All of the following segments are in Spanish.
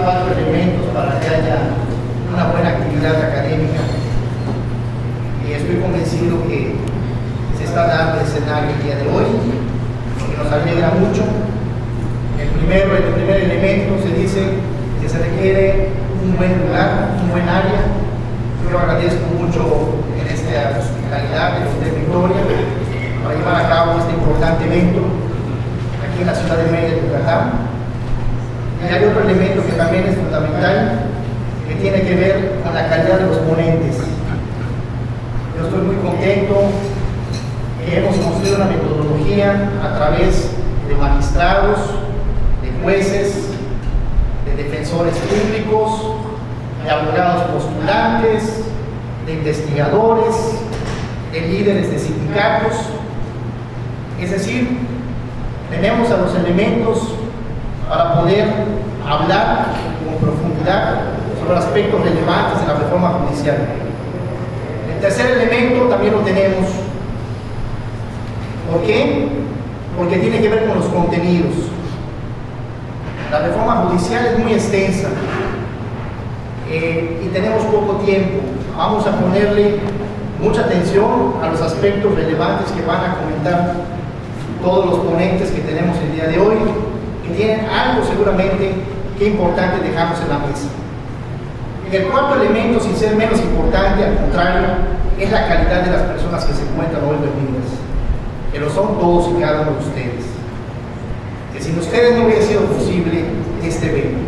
4 elementos para que haya una buena actividad académica. Y estoy convencido que se está dando el escenario el día de hoy, lo que nos alegra mucho. El primer elemento se dice que se requiere un buen lugar, un buen área. Yo agradezco mucho en esta hospitalidad de usted, Victoria, para llevar a cabo este importante evento aquí en la ciudad de Mérida, Yucatán. Y hay otro elemento que también es fundamental, que tiene que ver con la calidad de los ponentes. Yo estoy muy contento que hemos construido una metodología a través de magistrados, de jueces, de defensores públicos, de abogados postulantes, de investigadores, de líderes de sindicatos. Es decir, tenemos a los elementos para poder hablar con profundidad sobre aspectos relevantes de la reforma judicial. El tercer elemento también lo tenemos. ¿Por qué? Porque tiene que ver con los contenidos. La reforma judicial es muy extensa y tenemos poco tiempo. Vamos a ponerle mucha atención a los aspectos relevantes que van a comentar todos los ponentes que tenemos el día de hoy, que tienen algo seguramente que importante dejarnos en la mesa. El cuarto elemento, sin ser menos importante, al contrario, es la calidad de las personas que se encuentran hoy reunidas, que lo son todos y cada uno de ustedes, que sin ustedes no hubiera sido posible este evento.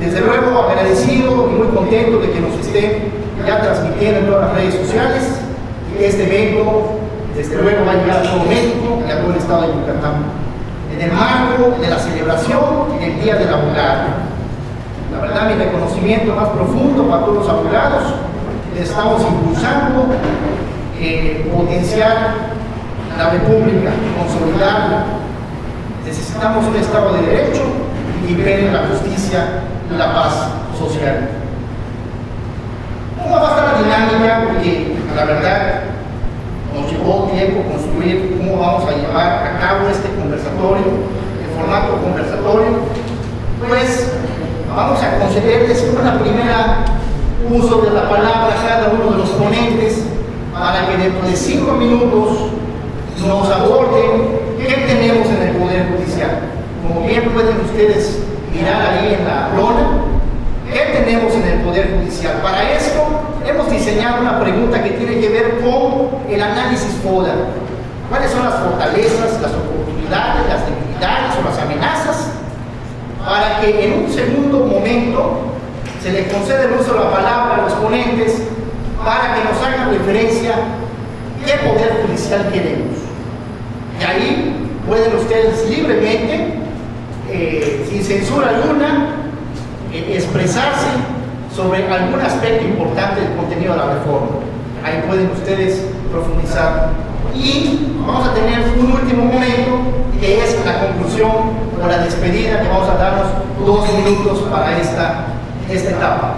Desde luego agradecido y muy contento de que nos estén ya transmitiendo en todas las redes sociales, y este evento desde luego va a llegar a todo México y a todo el estado de Yucatán, en el marco de la celebración del Día del Abogado. La verdad, mi reconocimiento más profundo para todos los abogados. Estamos impulsando potenciar la república, consolidarla. Necesitamos un Estado de Derecho que impere la justicia y la paz social. ¿Cómo va a estar la dinámica? Porque la verdad nos llevó tiempo construir cómo vamos a llevar a cabo este conversatorio, el formato conversatorio. Pues vamos a concederles una primera uso de la palabra a cada uno de los ponentes para que dentro de 5 minutos nos aborden qué tenemos en el Poder Judicial. Como bien pueden ustedes mirar ahí en la lona, ¿qué tenemos en el Poder Judicial? Para esto hemos diseñado una pregunta que tiene que ver con el análisis FODA. ¿Cuáles son las fortalezas, las oportunidades, las debilidades o las amenazas? Para que en un segundo momento se le conceda el uso de la palabra a los ponentes para que nos hagan referencia a qué Poder Judicial queremos. Y ahí pueden ustedes libremente, sin censura alguna, expresarse sobre algún aspecto importante del contenido de la reforma. Ahí pueden ustedes profundizar. Y vamos a tener un último momento, que es la conclusión o la despedida, que vamos a darnos 2 minutos para esta etapa.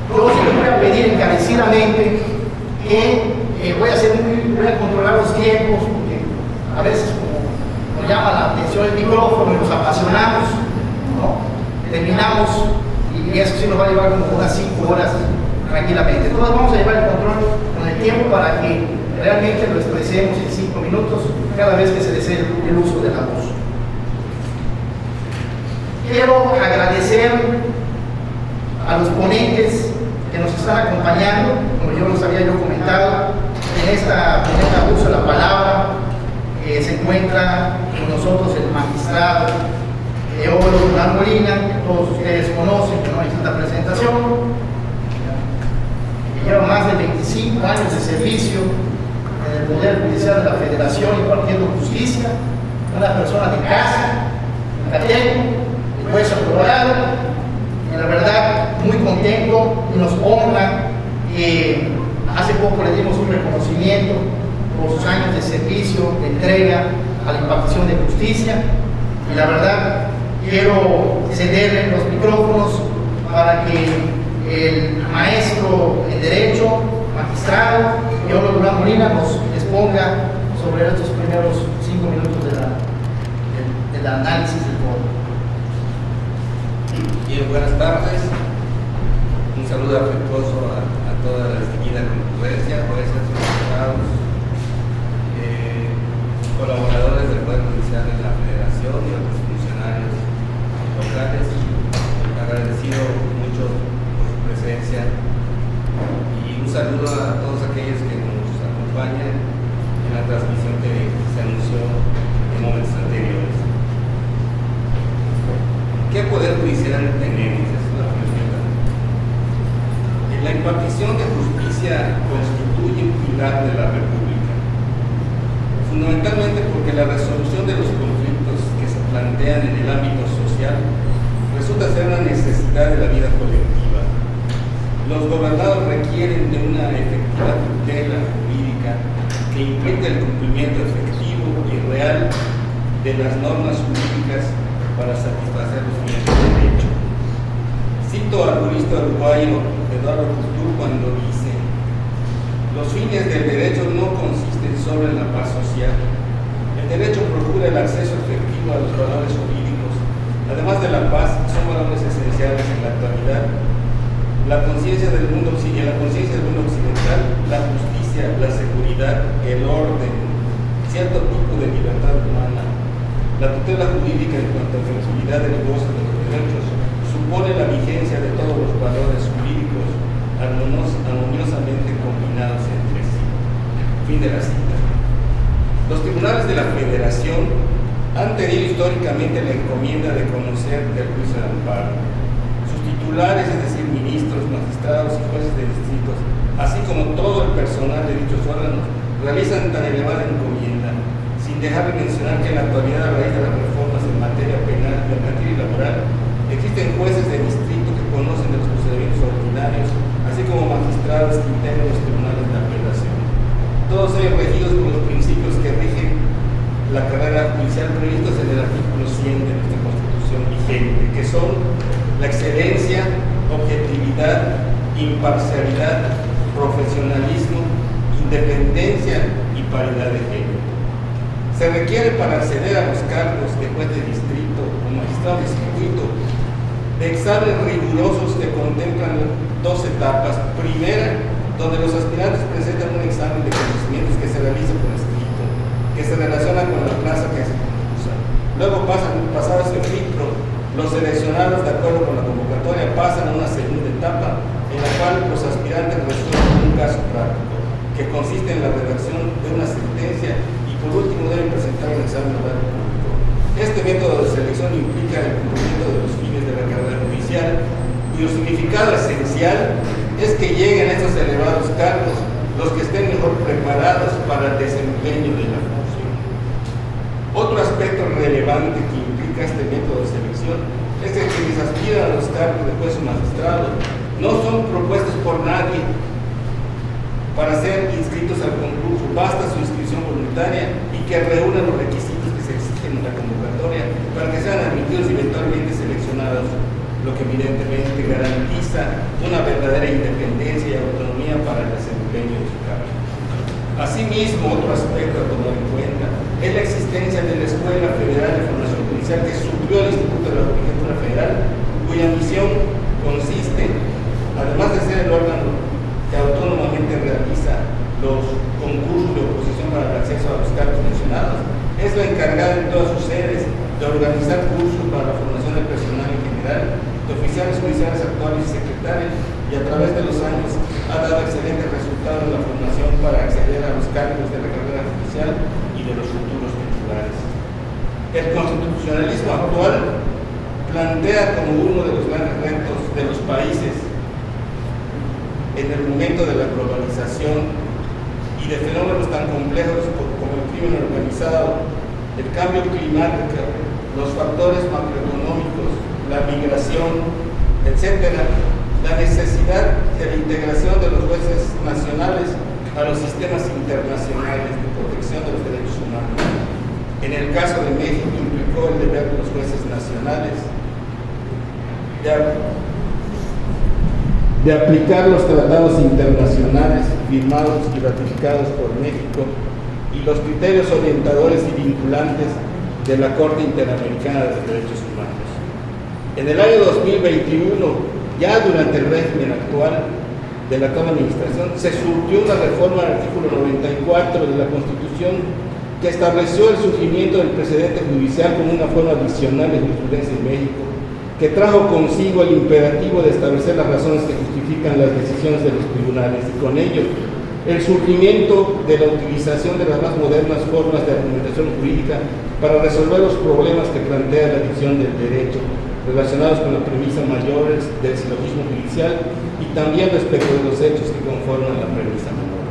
Yo sí les voy a pedir encarecidamente que voy a controlar los tiempos, porque a veces como nos llama la atención el micrófono y nos apasionamos, ¿no? Terminamos y eso sí nos va a llevar como unas 5 horas tranquilamente. Entonces vamos a llevar el control con el tiempo para que realmente lo expresemos en 5 minutos cada vez que se desee el uso de la voz. Quiero agradecer a los ponentes que nos están acompañando, como yo los había comentado, en esta uso de la palabra. Se encuentra con nosotros el magistrado Eolo Molina, que todos ustedes conocen, que no necesita presentación, que lleva más de 25 años de servicio en el Poder Judicial de la Federación impartiendo justicia, una persona de casa, yucateco, de hueso colorado, y la verdad muy contento y nos honra que hace poco le dimos un reconocimiento por sus años de servicio, de entrega a la impartición de justicia, y la verdad quiero cederle los micrófonos para que el maestro en Derecho, magistrado Eolo Durán Molina, nos exponga sobre estos primeros 5 minutos del análisis del foro. Bien, buenas tardes. Un saludo afectuoso a toda la distinguida concurrencia, jueces, magistrados, colaboradores del Poder Judicial de la Federación y otros funcionarios locales. Agradecido mucho por su presencia y un saludo a todos aquellos que nos acompañan en la transmisión que se anunció en momentos anteriores. ¿Qué poder judicial tenemos? Es la pregunta. La impartición de justicia constituye un pilar de la República, fundamentalmente porque la resolución de los conflictos que se plantean en el ámbito social resulta ser una necesidad de la vida colectiva. Los gobernados requieren de una efectiva tutela jurídica que implique el cumplimiento efectivo y real de las normas jurídicas para satisfacer los fines del derecho. Cito al jurista uruguayo Eduardo Couture cuando dice: los fines del derecho no consisten solo en la paz social. El derecho procura el acceso efectivo a los valores jurídicos. Además de la paz, son valores esenciales en la actualidad. La conciencia del mundo occidental, la justicia, la seguridad, el orden, cierto tipo de libertad humana. La tutela jurídica en cuanto a efectividad del goce de los derechos supone la vigencia de todos los valores jurídicos armoniosamente combinados entre sí. Fin de la cita. Los tribunales de la Federación han tenido históricamente la encomienda de conocer del juicio de amparo. Sus titulares, es decir, ministros, magistrados y jueces de distritos, así como todo el personal de dichos órganos, realizan tan elevada encomienda, sin dejar de mencionar que en la actualidad, a raíz de las reformas en materia penal, mercantil y laboral, existen jueces de distrito que conocen de los procedimientos ordinarios, así como magistrados que integran los tribunales de apelación. Todos ellos regidos por los principios que rigen la carrera judicial previstos en el artículo 100 de nuestra Constitución vigente, que son la excelencia, objetividad, imparcialidad, profesionalismo, independencia y paridad de género. Se requiere para acceder a los cargos de juez de distrito o magistrado de circuito de exámenes rigurosos que contemplan dos etapas. Primera, donde los aspirantes presentan un examen de conocimientos que se realiza por escrito, que se relaciona con la plaza que se concursa. Luego pasado ese filtro, los seleccionados de acuerdo con la convocatoria pasan a una segunda etapa en la cual los aspirantes resuelven un caso práctico que consiste en la redacción de una sentencia y por último deben presentar un examen oral público. Este método de selección implica el cumplimiento de los fines de la carrera judicial, cuyo significado esencial es que lleguen a estos elevados cargos los que estén mejor preparados para el desempeño de la función. Otro aspecto relevante que implica este método de selección es que quienes aspiran a los cargos de juez o magistrado no son propuestos por nadie para ser inscritos al concurso, basta su inscripción voluntaria y que reúnan los requisitos que se exigen en la convocatoria para que sean admitidos y eventualmente seleccionados, lo que evidentemente garantiza una verdadera independencia y autonomía para el desempeño de su cargo. Asimismo, otro aspecto a tomar en cuenta es la existencia de la Escuela Federal de Formación Judicial que suplió al Instituto de la Judicatura Federal, cuya misión consiste, además de ser el órgano que autónomamente realiza los concursos de oposición para el acceso a los cargos mencionados, es la encargada en todas sus sedes de organizar cursos para la formación del personal en general, de oficiales judiciales actuales y secretarios, y a través de los años ha dado excelentes resultados en la formación para acceder a los cargos de la carrera judicial y de los futuros titulares. El constitucionalismo actual plantea como uno de los grandes retos de los países en el momento de la globalización y de fenómenos tan complejos como el crimen organizado, el cambio climático, los factores macroeconómicos, la migración, etcétera, la necesidad de la integración de los jueces nacionales a los sistemas internacionales de protección de los derechos humanos. En el caso de México implicó el deber de los jueces nacionales de aplicar los tratados internacionales firmados y ratificados por México y los criterios orientadores y vinculantes de la Corte Interamericana de los Derechos Humanos. En el año 2021, ya durante el régimen actual de la actual administración, se surgió una reforma al artículo 94 de la Constitución que estableció el surgimiento del precedente judicial como una forma adicional de jurisprudencia en México, que trajo consigo el imperativo de establecer las razones que justifican las decisiones de los tribunales y con ello el surgimiento de la utilización de las más modernas formas de argumentación jurídica para resolver los problemas que plantea la dicción del derecho relacionados con las premisas mayores del silogismo judicial y también respecto de los hechos que conforman la premisa menor.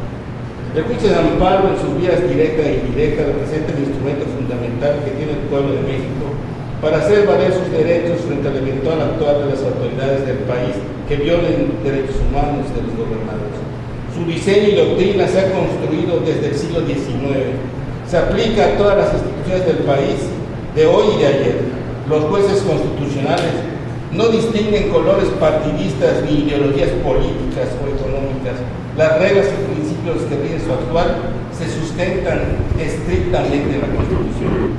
El juicio de amparo en sus vías directa e indirecta representa el instrumento fundamental que tiene el pueblo de México para hacer valer sus derechos frente al eventual actuar de las autoridades del país que violen derechos humanos de los gobernados. Su diseño y doctrina se ha construido desde el siglo XIX. Se aplica a todas las instituciones del país de hoy y de ayer. Los jueces constitucionales no distinguen colores partidistas ni ideologías políticas o económicas. Las reglas y principios que rigen su actuar se sustentan estrictamente en la Constitución.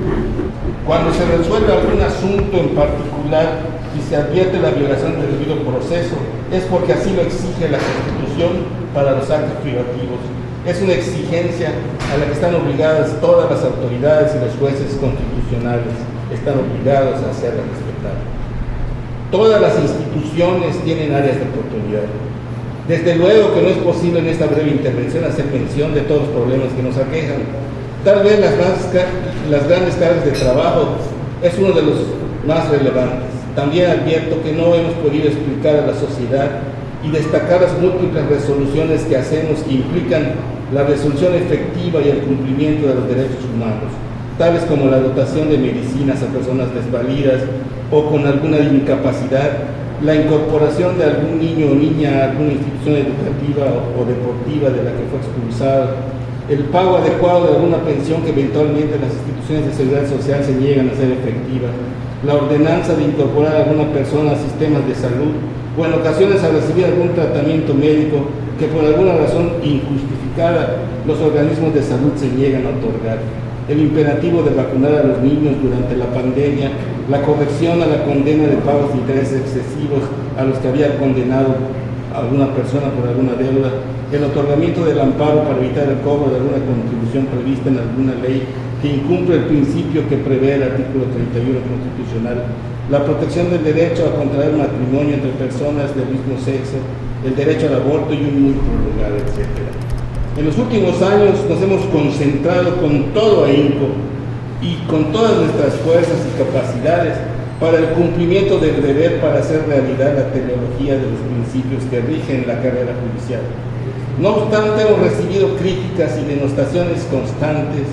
Cuando se resuelve algún asunto en particular y se advierte la violación del debido proceso, es porque así lo exige la Constitución para los actos privativos. Es una exigencia a la que están obligadas todas las autoridades y los jueces constitucionales. Están obligados a hacerla respetar. Todas las instituciones tienen áreas de oportunidad. Desde luego que no es posible en esta breve intervención hacer mención de todos los problemas que nos aquejan. Tal vez las grandes cargas de trabajo es uno de los más relevantes. También advierto que no hemos podido explicar a la sociedad y destacar las múltiples resoluciones que hacemos que implican la resolución efectiva y el cumplimiento de los derechos humanos, tales como la dotación de medicinas a personas desvalidas o con alguna incapacidad, la incorporación de algún niño o niña a alguna institución educativa o deportiva de la que fue expulsado, el pago adecuado de alguna pensión que eventualmente las instituciones de seguridad social se niegan a hacer efectiva, la ordenanza de incorporar a alguna persona a sistemas de salud o en ocasiones a recibir algún tratamiento médico que por alguna razón injustificada los organismos de salud se niegan a otorgar, el imperativo de vacunar a los niños durante la pandemia, la corrección a la condena de pagos de intereses excesivos a los que había condenado a alguna persona por alguna deuda, el otorgamiento del amparo para evitar el cobro de alguna contribución prevista en alguna ley que incumple el principio que prevé el artículo 31 constitucional, la protección del derecho a contraer matrimonio entre personas del mismo sexo, el derecho al aborto y un muy prolongado, etc. En los últimos años nos hemos concentrado con todo ahínco y con todas nuestras fuerzas y capacidades para el cumplimiento del deber para hacer realidad la teleología de los principios que rigen la carrera judicial. No obstante, hemos recibido críticas y denostaciones constantes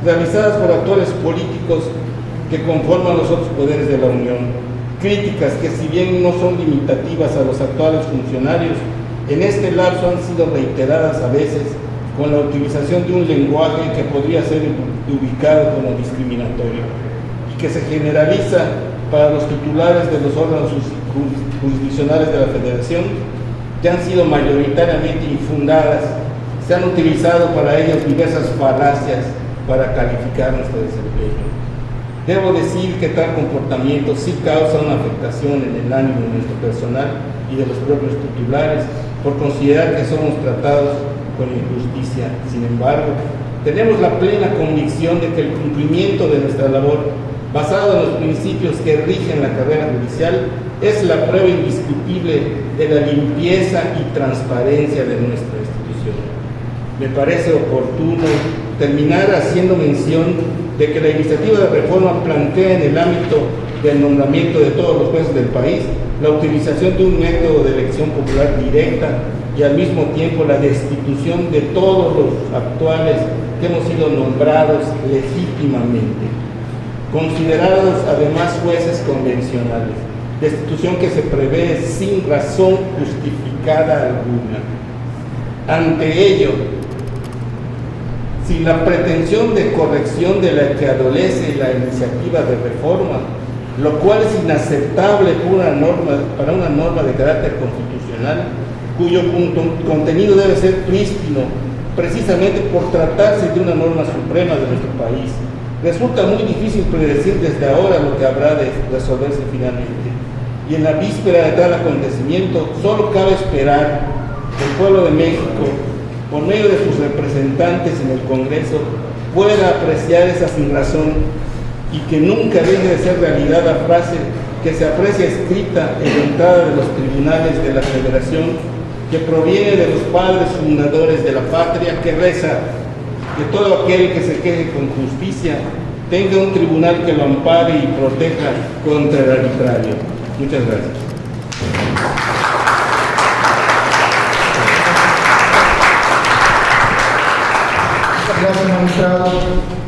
realizadas por actores políticos que conforman los otros poderes de la Unión. Críticas que, si bien no son limitativas a los actuales funcionarios, en este lapso han sido reiteradas a veces con la utilización de un lenguaje que podría ser ubicado como discriminatorio y que se generaliza para los titulares de los órganos jurisdiccionales de la Federación, que han sido mayoritariamente infundadas. Se han utilizado para ellos diversas falacias para calificar nuestro desempeño. Debo decir que tal comportamiento sí causa una afectación en el ánimo de nuestro personal y de los propios titulares por considerar que somos tratados con injusticia. Sin embargo, tenemos la plena convicción de que el cumplimiento de nuestra labor, basado en los principios que rigen la carrera judicial, es la prueba indiscutible de la limpieza y transparencia de nuestra institución. Me parece oportuno terminar haciendo mención de que la iniciativa de reforma plantea en el ámbito del nombramiento de todos los jueces del país la utilización de un método de elección popular directa y al mismo tiempo la destitución de todos los actuales que hemos sido nombrados legítimamente, considerados además jueces convencionales, destitución que se prevé sin razón justificada alguna. Ante ello, si la pretensión de corrección de la que adolece la iniciativa de reforma, lo cual es inaceptable para una norma de carácter constitucional, cuyo contenido debe ser prístino, precisamente por tratarse de una norma suprema de nuestro país, Resulta muy difícil predecir desde ahora lo que habrá de resolverse finalmente. Y en la víspera de tal acontecimiento, solo cabe esperar que el pueblo de México, por medio de sus representantes en el Congreso, pueda apreciar esa sinrazón y que nunca deje de ser realidad la frase que se aprecia escrita en la entrada de los tribunales de la Federación, que proviene de los padres fundadores de la patria, que reza: que todo aquel que se queje con justicia tenga un tribunal que lo ampare y proteja contra el arbitrario. Muchas gracias. Gracias, magistrado.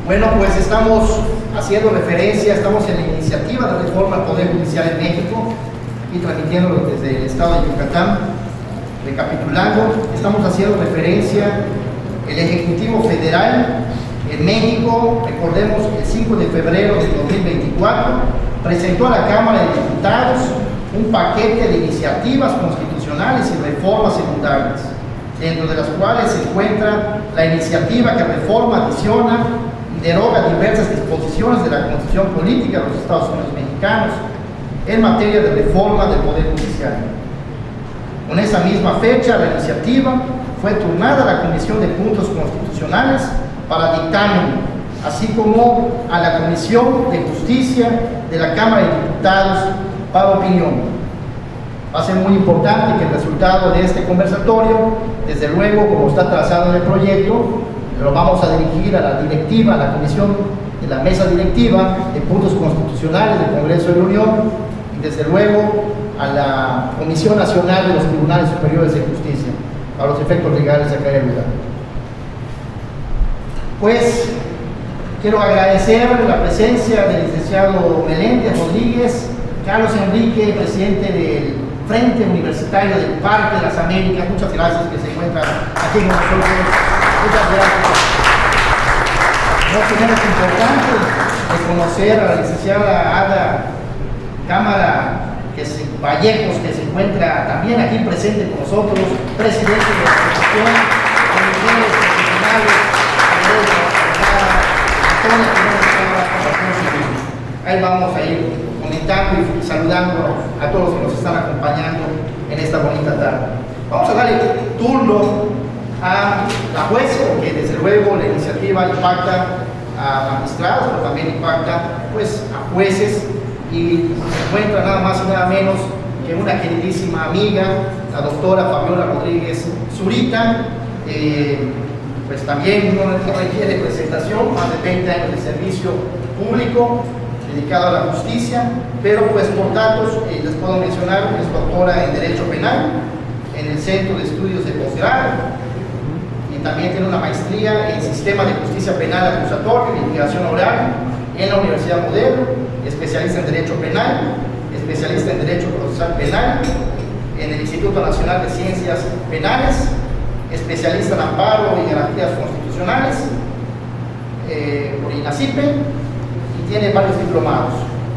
Bueno, pues estamos haciendo referencia, estamos en la iniciativa de reforma al Poder Judicial en México y transmitiéndolo desde el estado de Yucatán. Recapitulando, estamos haciendo referencia el Ejecutivo Federal en México, recordemos, el 5 de febrero del 2024, presentó a la Cámara de Diputados un paquete de iniciativas constitucionales y reformas secundarias, dentro de las cuales se encuentra la iniciativa que reforma, adiciona y deroga diversas disposiciones de la Constitución Política de los Estados Unidos Mexicanos en materia de reforma del Poder Judicial. Con esa misma fecha, la iniciativa fue turnada a la Comisión de Puntos Constitucionales para dictamen, así como a la Comisión de Justicia de la Cámara de Diputados para opinión. Va a ser muy importante que el resultado de este conversatorio, desde luego, como está trazado en el proyecto, lo vamos a dirigir a la directiva, a la comisión de la mesa directiva de puntos constitucionales del Congreso de la Unión y desde luego a la Comisión Nacional de los Tribunales Superiores de Justicia, a los efectos legales de cada lugar. Pues quiero agradecer la presencia del licenciado Meléndez Rodríguez, Carlos Enrique, presidente del Frente Universitario del Parque de las Américas. Muchas gracias, que se encuentran aquí con nosotros. Muchas gracias. No menos importante reconocer a la licenciada Ada Cámara Vallejos, que se encuentra también aquí presente con nosotros, presidente de la Asociación de Mujeres Profesionales, ahí vamos a ir comentando y saludando a todos los que nos están acompañando en esta bonita tarde. Vamos a darle turno a la juez, porque desde luego la iniciativa impacta a magistrados, pero también impacta pues a jueces, y se encuentra nada más y nada menos que una queridísima amiga, la doctora Fabiola Rodríguez Zurita. Pues también no requiere presentación, más de 20 años de servicio público dedicado a la justicia, pero pues por datos les puedo mencionar que es doctora en Derecho Penal en el Centro de Estudios de Posgrado, y también tiene una maestría en Sistema de Justicia Penal Acusatoria y Litigación Oral en la Universidad Modelo, especialista en Derecho Penal, especialista en Derecho Procesal Penal en el Instituto Nacional de Ciencias Penales, especialista en amparo y garantías constitucionales por INACIPE, y tiene varios diplomados.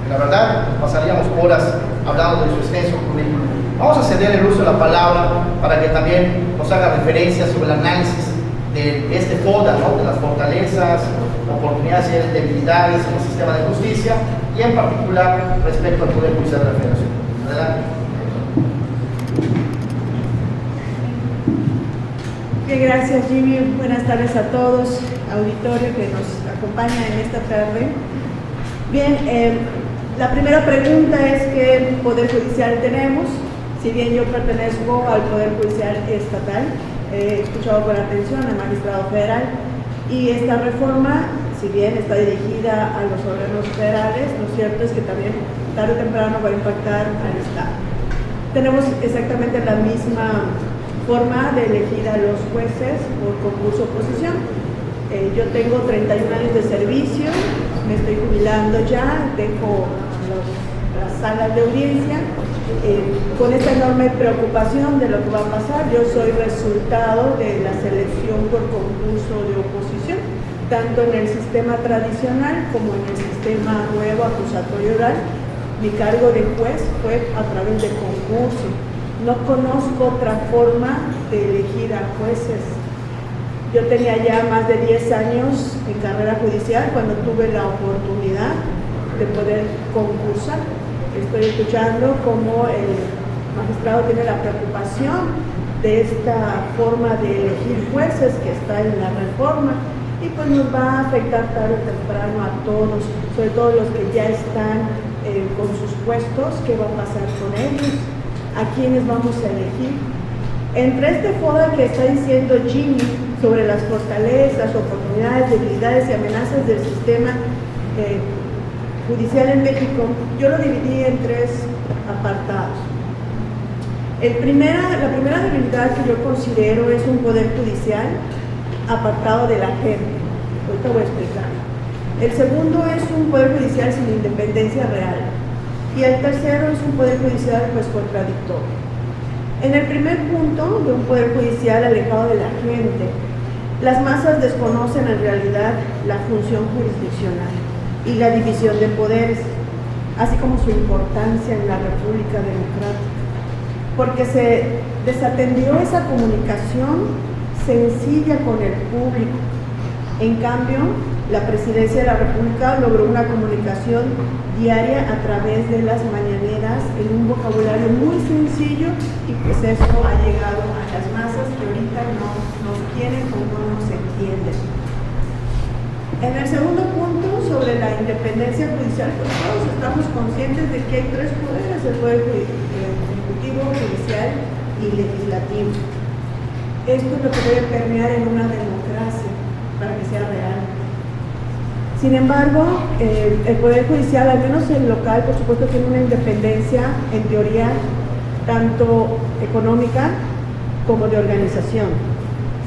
La verdad, pasaríamos horas hablando de su extenso currículum. Vamos a ceder el uso de la palabra para que también nos haga referencia sobre el análisis de este FODA, ¿no? De las fortalezas, oportunidades y debilidades en el sistema de justicia, y en particular respecto al Poder Judicial de la Federación. Adelante. Bien, gracias, Jimmy. Buenas tardes a todos, auditorio que nos acompaña en esta tarde. Bien, la primera pregunta es: ¿qué Poder Judicial tenemos? Si bien yo pertenezco al Poder Judicial estatal, he escuchado con atención al magistrado federal, y esta reforma, si bien está dirigida a los órganos federales, lo cierto es que también tarde o temprano va a impactar al Estado. Tenemos exactamente la misma forma de elegir a los jueces por concurso oposición. Yo tengo 31 años de servicio, me estoy jubilando ya, dejo las salas de audiencia, con esta enorme preocupación de lo que va a pasar. Yo soy resultado de la selección por concurso de oposición, tanto en el sistema tradicional como en el sistema nuevo acusatorio oral. Mi cargo de juez fue a través de concurso. No conozco otra forma de elegir a jueces. Yo tenía ya más de 10 años en carrera judicial cuando tuve la oportunidad de poder concursar. Estoy escuchando cómo el magistrado tiene la preocupación de esta forma de elegir jueces que está en la reforma y pues nos va a afectar tarde o temprano a todos, sobre todo los que ya están con sus puestos, qué va a pasar con ellos, a quiénes vamos a elegir. Entre este foro que está diciendo Jimmy sobre las fortalezas, oportunidades, debilidades y amenazas del sistema judicial en México, yo lo dividí en 3 apartados. La primera debilidad que yo considero es un poder judicial apartado de la gente. Ahorita voy a explicar. El segundo es un poder judicial sin independencia real. Y el tercero es un poder judicial pues contradictorio. En el primer punto de un poder judicial alejado de la gente, las masas desconocen en realidad la función jurisdiccional y la división de poderes, así como su importancia en la República Democrática, porque se desatendió esa comunicación sencilla con el público. En cambio, la Presidencia de la República logró una comunicación diaria a través de las mañaneras en un vocabulario muy sencillo y pues eso ha llegado a las masas que ahorita no nos quieren o no nos entienden. En el segundo punto, sobre la independencia judicial, pues todos estamos conscientes de que hay 3 poderes, el poder ejecutivo, judicial y legislativo. Esto es lo que debe permear en una democracia para que sea real. Sin embargo, el Poder Judicial, al menos el local, por supuesto, tiene una independencia, en teoría, tanto económica como de organización.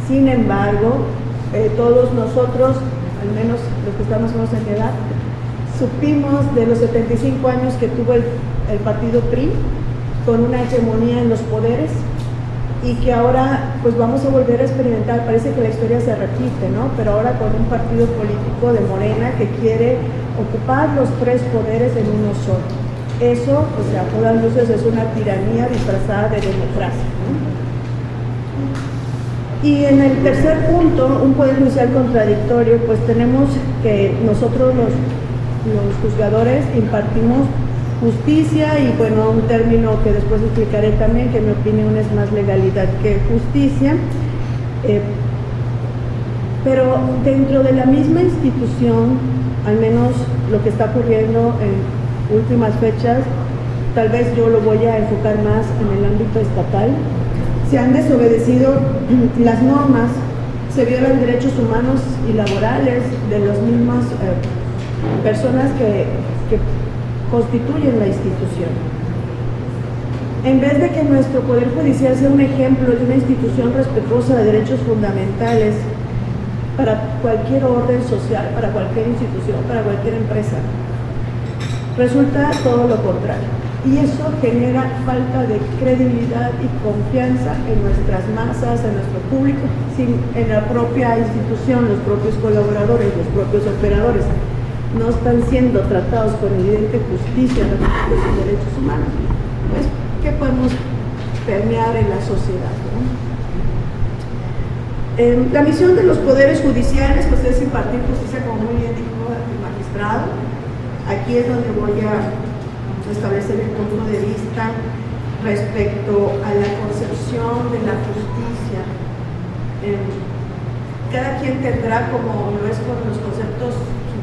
Sin embargo, todos nosotros, al menos los que estamos más en edad, supimos de los 75 años que tuvo el partido PRI, con una hegemonía en los poderes, y que ahora pues vamos a volver a experimentar, parece que la historia se repite, ¿no? Pero ahora con un partido político de Morena que quiere ocupar los 3 poderes en uno solo. Eso, o sea, a todas luces es una tiranía disfrazada de democracia, ¿no? Y en el tercer punto, un poder judicial contradictorio, pues tenemos que nosotros los juzgadores impartimos justicia y bueno, un término que después explicaré también, que en mi opinión es más legalidad que justicia, pero dentro de la misma institución, al menos lo que está ocurriendo en últimas fechas, tal vez yo lo voy a enfocar más en el ámbito estatal, se han desobedecido las normas, se violan derechos humanos y laborales de las mismas personas que constituyen la institución. En vez de que nuestro Poder Judicial sea un ejemplo de una institución respetuosa de derechos fundamentales para cualquier orden social, para cualquier institución, para cualquier empresa, resulta todo lo contrario. Y eso genera falta de credibilidad y confianza en nuestras masas, en nuestro público, en la propia institución, los propios colaboradores, los propios operadores no están siendo tratados con evidente justicia en los derechos humanos, pues, ¿qué podemos permear en la sociedad, ¿no? La misión de los poderes judiciales pues, es impartir justicia, como muy bien dijo el magistrado. Aquí es donde voy a establecer el punto de vista respecto a la concepción de la justicia. Cada quien tendrá, como lo es con los conceptos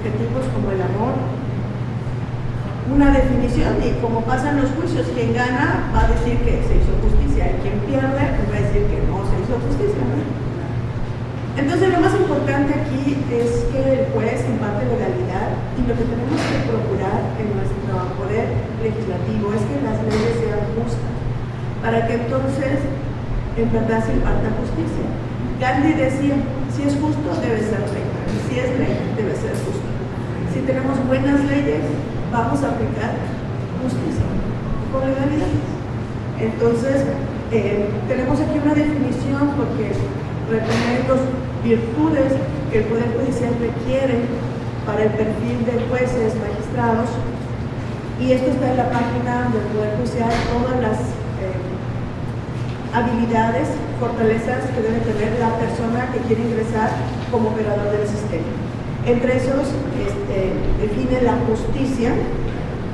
subjetivos como el amor, una definición, y como pasan los juicios, quien gana va a decir que se hizo justicia y quien pierde pues va a decir que no se hizo justicia, ¿no? Entonces lo más importante aquí es que el juez imparte legalidad, y lo que tenemos que procurar en nuestro poder legislativo es que las leyes sean justas, para que entonces en verdad se imparta justicia. Gandhi decía, si es justo debe ser ley, y si es ley debe ser justo. Si tenemos buenas leyes, vamos a aplicar justicia con legalidad. Entonces, tenemos aquí una definición porque retener dos virtudes que el Poder Judicial requiere para el perfil de jueces, magistrados, y esto está en la página del Poder Judicial, todas las habilidades, fortalezas que debe tener la persona que quiere ingresar como operador del sistema. Entre esos define la justicia,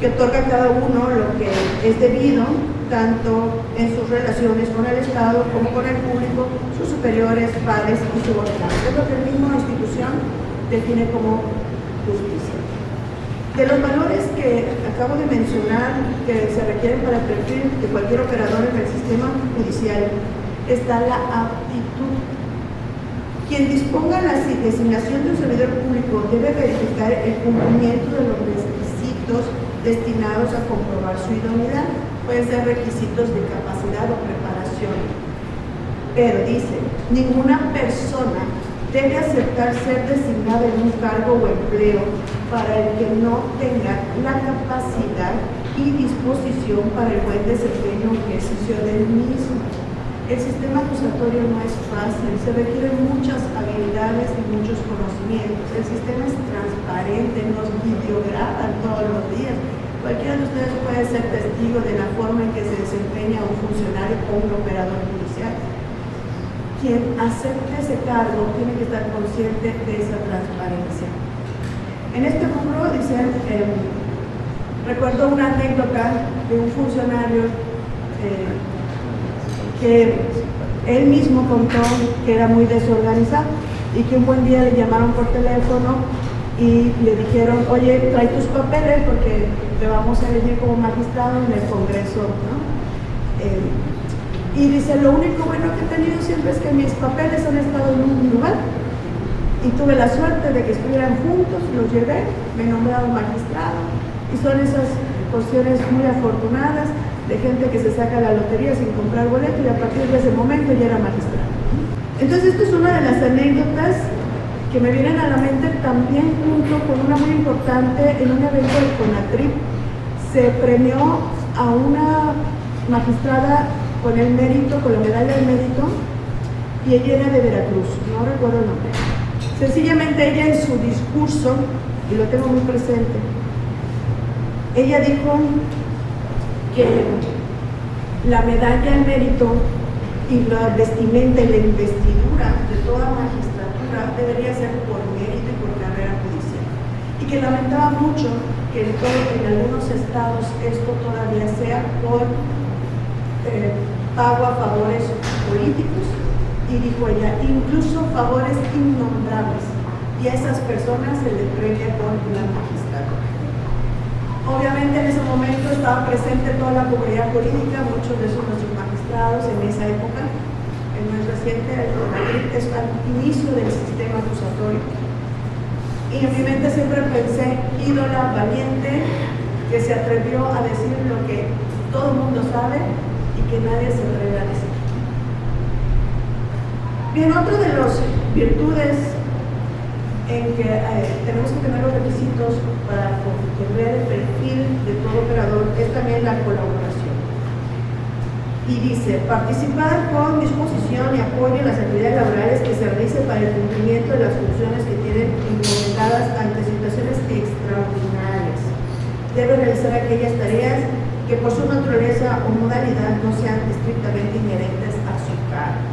que otorga a cada uno lo que es debido, tanto en sus relaciones con el Estado como con el público, sus superiores, pares y subordinados. Es lo que la misma institución define como justicia. De los valores que acabo de mencionar que se requieren para el perfil de cualquier operador en el sistema judicial está la aptitud. Quien disponga la designación de un servidor público debe verificar el cumplimiento de los requisitos destinados a comprobar su idoneidad. Pueden ser requisitos de capacidad o preparación. Pero dice, ninguna persona debe aceptar ser designada en un cargo o empleo para el que no tenga la capacidad y disposición para el buen desempeño o ejercicio del mismo. El sistema acusatorio no es fácil, se requieren muchas habilidades y muchos conocimientos. El sistema es transparente, nos videograban todos los días. Cualquiera de ustedes puede ser testigo de la forma en que se desempeña un funcionario o un operador judicial. Quien acepte ese cargo tiene que estar consciente de esa transparencia. En este rubro, dicen, recuerdo una anécdota de un funcionario que él mismo contó que era muy desorganizado y que un buen día le llamaron por teléfono y le dijeron, oye, trae tus papeles porque te vamos a elegir como magistrado en el Congreso, ¿no? Y dice, lo único bueno que he tenido siempre es que mis papeles han estado en un lugar y tuve la suerte de que estuvieran juntos, los llevé, me nombraron magistrado y son esas cuestiones muy afortunadas de gente que se saca la lotería sin comprar boleto y a partir de ese momento ya era magistrado. Entonces esto es una de las anécdotas que me vienen a la mente también junto con una muy importante en un evento del CONATRIP. Se premió a una magistrada con el mérito, con la medalla del mérito, y ella era de Veracruz, no recuerdo el nombre. Sencillamente ella en su discurso, y lo tengo muy presente, ella dijo que la medalla del mérito y la vestimenta y la investidura de toda magistratura debería ser por mérito y por carrera judicial. Y que lamentaba mucho que en algunos estados esto todavía sea por pago a favores políticos, y dijo ella, incluso favores innombrables, y a esas personas se les premia con la magistratura. Obviamente en ese momento estaba presente toda la comunidad política, muchos de esos nuestros magistrados en esa época. El más reciente, es al inicio del sistema acusatorio. Y en mi mente siempre pensé, ídola valiente, que se atrevió a decir lo que todo el mundo sabe y que nadie se atreve a decir. Bien, otra de las virtudes en que tenemos que tener los requisitos para ver el perfil de todo operador es también la colaboración. Y dice, participar con disposición y apoyo en las actividades laborales que se realicen para el cumplimiento de las funciones que tienen encomendadas ante situaciones extraordinarias. Debe realizar aquellas tareas que por su naturaleza o modalidad no sean estrictamente inherentes a su cargo.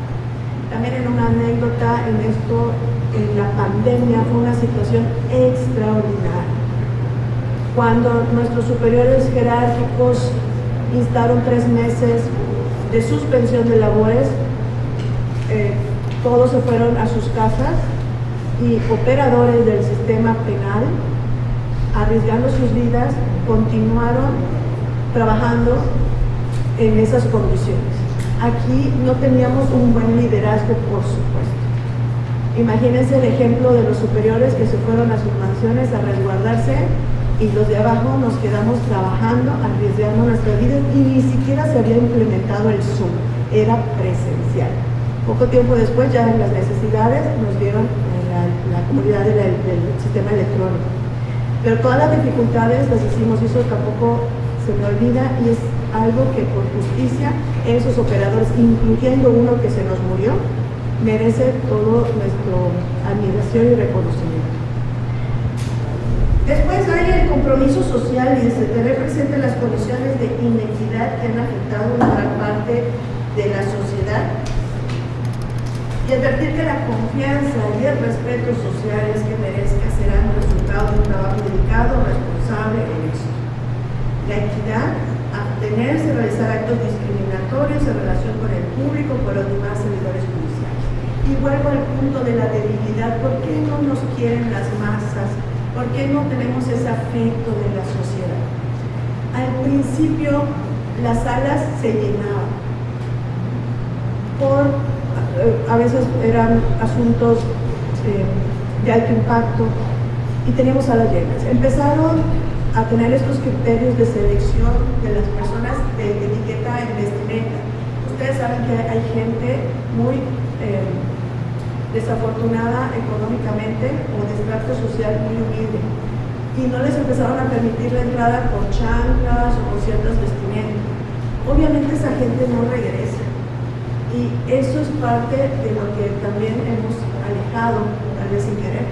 También en una anécdota en esto, en la pandemia fue una situación extraordinaria. Cuando nuestros superiores jerárquicos instaron 3 meses de suspensión de labores, todos se fueron a sus casas y operadores del sistema penal, arriesgando sus vidas, continuaron trabajando en esas condiciones. Aquí no teníamos un buen liderazgo, por supuesto. Imagínense el ejemplo de los superiores que se fueron a sus mansiones a resguardarse y los de abajo nos quedamos trabajando, arriesgando nuestra vida y ni siquiera se había implementado el Zoom, era presencial. Poco tiempo después, ya en las necesidades, nos dieron la comodidad del sistema electrónico. Pero todas las dificultades las hicimos, y eso tampoco se me olvida, y es algo que por justicia esos operadores, incluyendo uno que se nos murió, merece todo nuestra admiración y reconocimiento. Después hay el compromiso social y de tener presente las condiciones de inequidad que han afectado a una gran parte de la sociedad. la confianza y el respeto sociales que merezca serán el resultado de un trabajo dedicado, responsable e honesto. La equidad, abstenerse de realizar actos discriminatorios en relación con el público por los demás servidores judiciales. Y vuelvo al punto de la debilidad. ¿Por qué no nos quieren las masas? ¿Por qué no tenemos ese afecto de la sociedad? Al principio las salas se llenaban a veces eran asuntos de alto impacto y teníamos salas llenas. Empezaron a tener estos criterios de selección de las personas de etiqueta en vestimenta. Ustedes saben que hay gente muy desafortunada económicamente o de estrato social muy humilde y no les empezaron a permitir la entrada con chanclas o con ciertas vestimentas. Obviamente esa gente no regresa y eso es parte de lo que también hemos alejado, tal vez sin querer,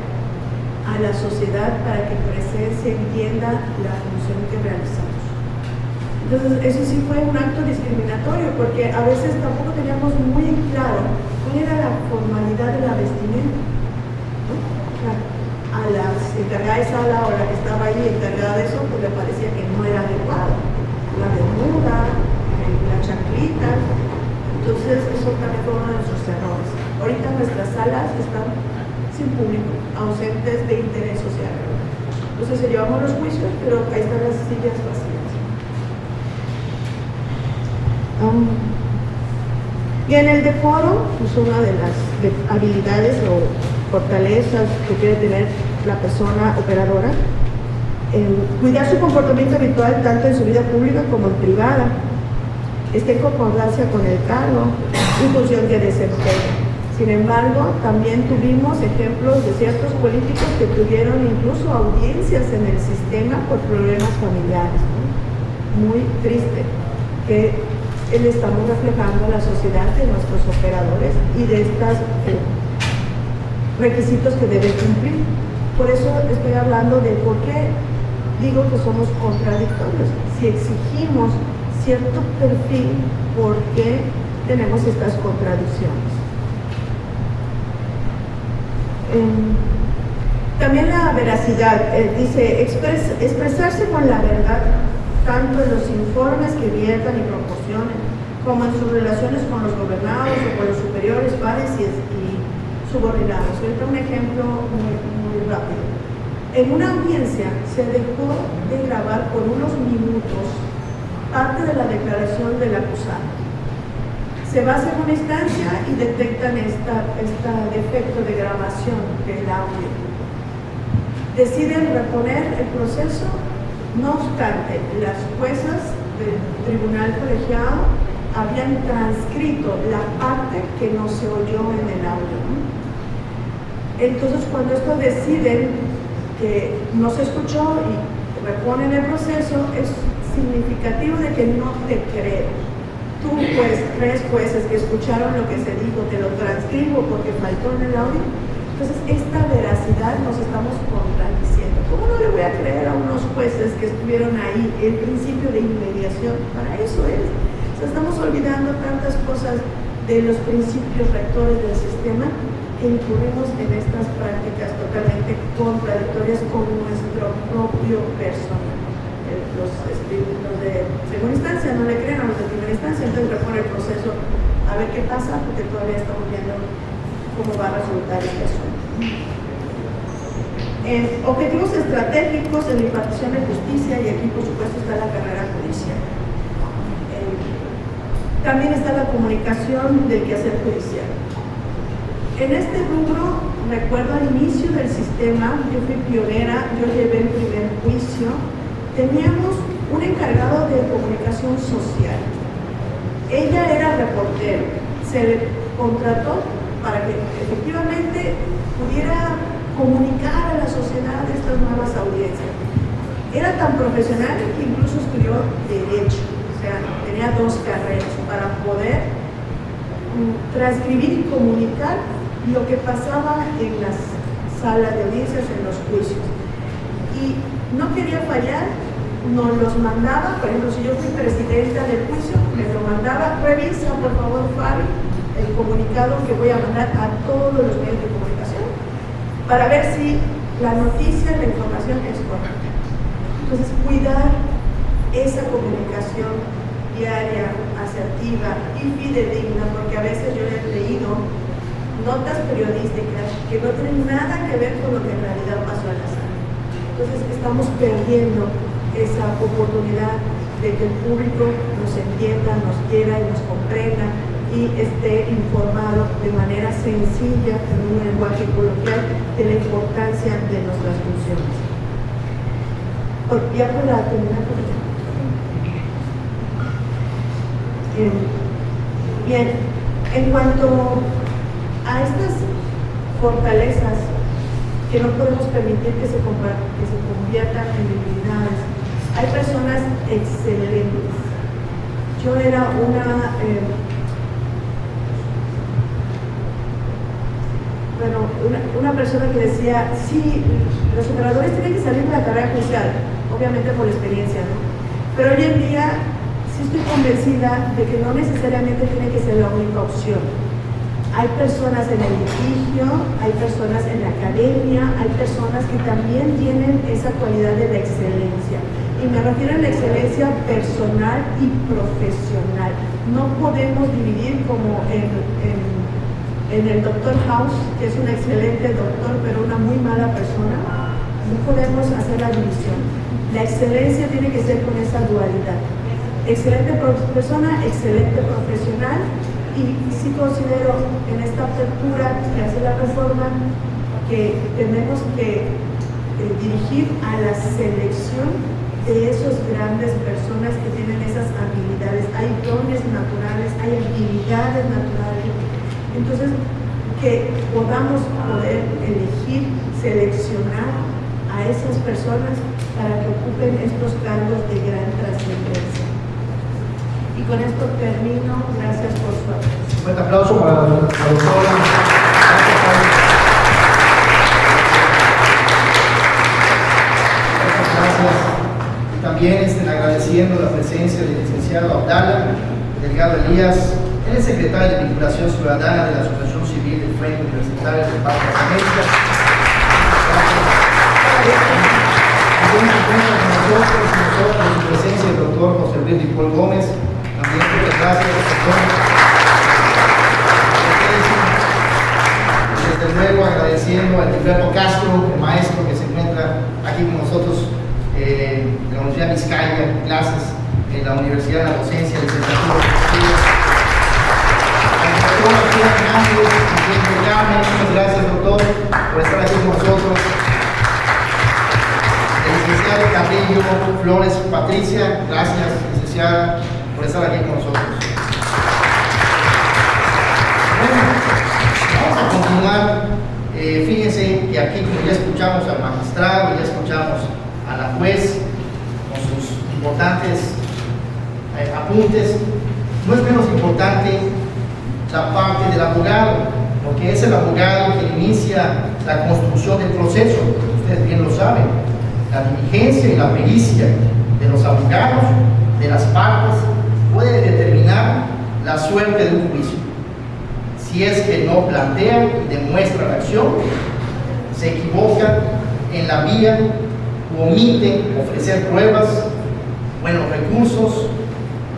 a la sociedad para que se entienda la función que realizamos. Entonces eso sí fue un acto discriminatorio porque a veces tampoco teníamos muy en claro cuál era la formalidad de la vestimenta, ¿no? A la encargada de sala o la que estaba ahí encargada de eso, pues le parecía que no era adecuado. La bermuda, la chanclita. Entonces eso también fue uno de nuestros errores. Ahorita nuestras salas están sin público, ausentes de interés social. Entonces llevamos los juicios, pero ahí están las sillas vacías. Y en el decoro, pues una de las habilidades o fortalezas que quiere tener la persona operadora, cuidar su comportamiento habitual tanto en su vida pública como en privada, esté en concordancia con el cargo y función que desempeña. Sin embargo, también tuvimos ejemplos de ciertos políticos que tuvieron incluso audiencias en el sistema por problemas familiares, ¿no? Muy triste que le estamos reflejando a la sociedad de nuestros operadores y de estos requisitos que deben cumplir. Por eso estoy hablando de por qué digo que somos contradictorios. Si exigimos cierto perfil, ¿por qué tenemos estas contradicciones? También la veracidad, dice expresarse con la verdad, tanto en los informes que viertan y proporcionen, como en sus relaciones con los gobernados o con los superiores, pares y subordinados. Ahorita un ejemplo muy rápido. En una audiencia se dejó de grabar por unos minutos parte de la declaración del acusado. Se va a segunda instancia y detectan este defecto de grabación del audio. Deciden reponer el proceso, no obstante, las juezas del tribunal colegiado habían transcrito la parte que no se oyó en el audio, ¿no? Entonces, cuando estos deciden que no se escuchó y reponen el proceso, es significativo de que no te creo. Tú, pues, 3 jueces que escucharon lo que se dijo, te lo transcribo porque faltó en el audio. Entonces, esta veracidad nos estamos contradiciendo. ¿Cómo no le voy a creer a unos jueces que estuvieron ahí? El principio de inmediación, para eso es. O sea, estamos olvidando tantas cosas de los principios rectores del sistema que incurrimos en estas prácticas totalmente contradictorias con nuestro propio personal. Los de segunda instancia no le creen a los de primera instancia, entonces repone el proceso a ver qué pasa, porque todavía estamos viendo cómo va a resultar este asunto. Objetivos estratégicos en la impartición de justicia, y aquí por supuesto está la carrera judicial. También está la comunicación del quehacer judicial. En este rubro, recuerdo al inicio del sistema, yo fui pionera, yo llevé el primer juicio. Teníamos un encargado de comunicación social. Ella era reportero. Se le contrató para que efectivamente pudiera comunicar a la sociedad estas nuevas audiencias. Era tan profesional que incluso estudió Derecho. O sea, tenía 2 carreras para poder transcribir y comunicar lo que pasaba en las salas de audiencias, en los juicios. Y no quería fallar, nos los mandaba. Por ejemplo, si yo fui presidenta del juicio, me lo mandaba, revisa por favor Fabi el comunicado que voy a mandar a todos los medios de comunicación para ver si la noticia, la información es correcta. Entonces, cuidar esa comunicación diaria, asertiva y fidedigna, porque a veces yo he leído notas periodísticas que no tienen nada que ver con lo que en realidad pasó en la sala. Entonces, estamos perdiendo esa oportunidad de que el público nos entienda, nos quiera y nos comprenda y esté informado de manera sencilla, en un lenguaje coloquial, de la importancia de nuestras funciones. Ya para terminar con esto. Bien, en cuanto a estas fortalezas que no podemos permitir que se conviertan en debilidades, hay personas excelentes. Yo era una persona que decía, sí, los operadores tienen que salir de la carrera judicial, obviamente por la experiencia, ¿no? Pero hoy en día sí estoy convencida de que no necesariamente tiene que ser la única opción. Hay personas en el litigio, hay personas en la academia, hay personas que también tienen esa cualidad de la excelencia. Y me refiero a la excelencia personal y profesional. No podemos dividir como en el Dr. House, que es un excelente doctor, pero una muy mala persona. No podemos hacer la división. La excelencia tiene que ser con esa dualidad. Excelente persona, excelente profesional, y sí considero en esta apertura que hace la reforma que tenemos que dirigir a la selección de esos grandes personas que tienen esas habilidades. Hay dones naturales, hay habilidades naturales. Entonces, que podamos poder elegir, seleccionar a esas personas para que ocupen estos cargos de gran trascendencia. Y con esto termino. Gracias por su atención. Un aplauso para la doctora. Gracias. Y también agradeciendo la presencia del licenciado Abdala, Delgado Elías, el secretario de Vinculación Ciudadana de la Asociación Civil del Frente Universitario del Parque de las Américas. Nosotros, en su presencia, el doctor José Luis Nicol Gómez. También muchas gracias, doctor. Desde luego agradeciendo a Gilberto Castro, el maestro que se encuentra aquí con nosotros en la Universidad Vizcaya, en clases en la Universidad de la Docencia, licenciatura muchas gracias, doctor, por estar aquí con nosotros. El licenciado Carrillo Flores Patricia, gracias, licenciada, por estar aquí con nosotros. Bueno, vamos a continuar. Fíjense que aquí, como ya escuchamos al magistrado, ya escuchamos a la juez con sus importantes apuntes, no es menos importante la parte del abogado, porque es el abogado que inicia la construcción del proceso. Ustedes bien lo saben, la diligencia y la pericia de los abogados, de las partes, puede determinar la suerte de un juicio. Si es que no plantean y demuestran la acción, se equivocan en la vía o omiten ofrecer pruebas, buenos recursos,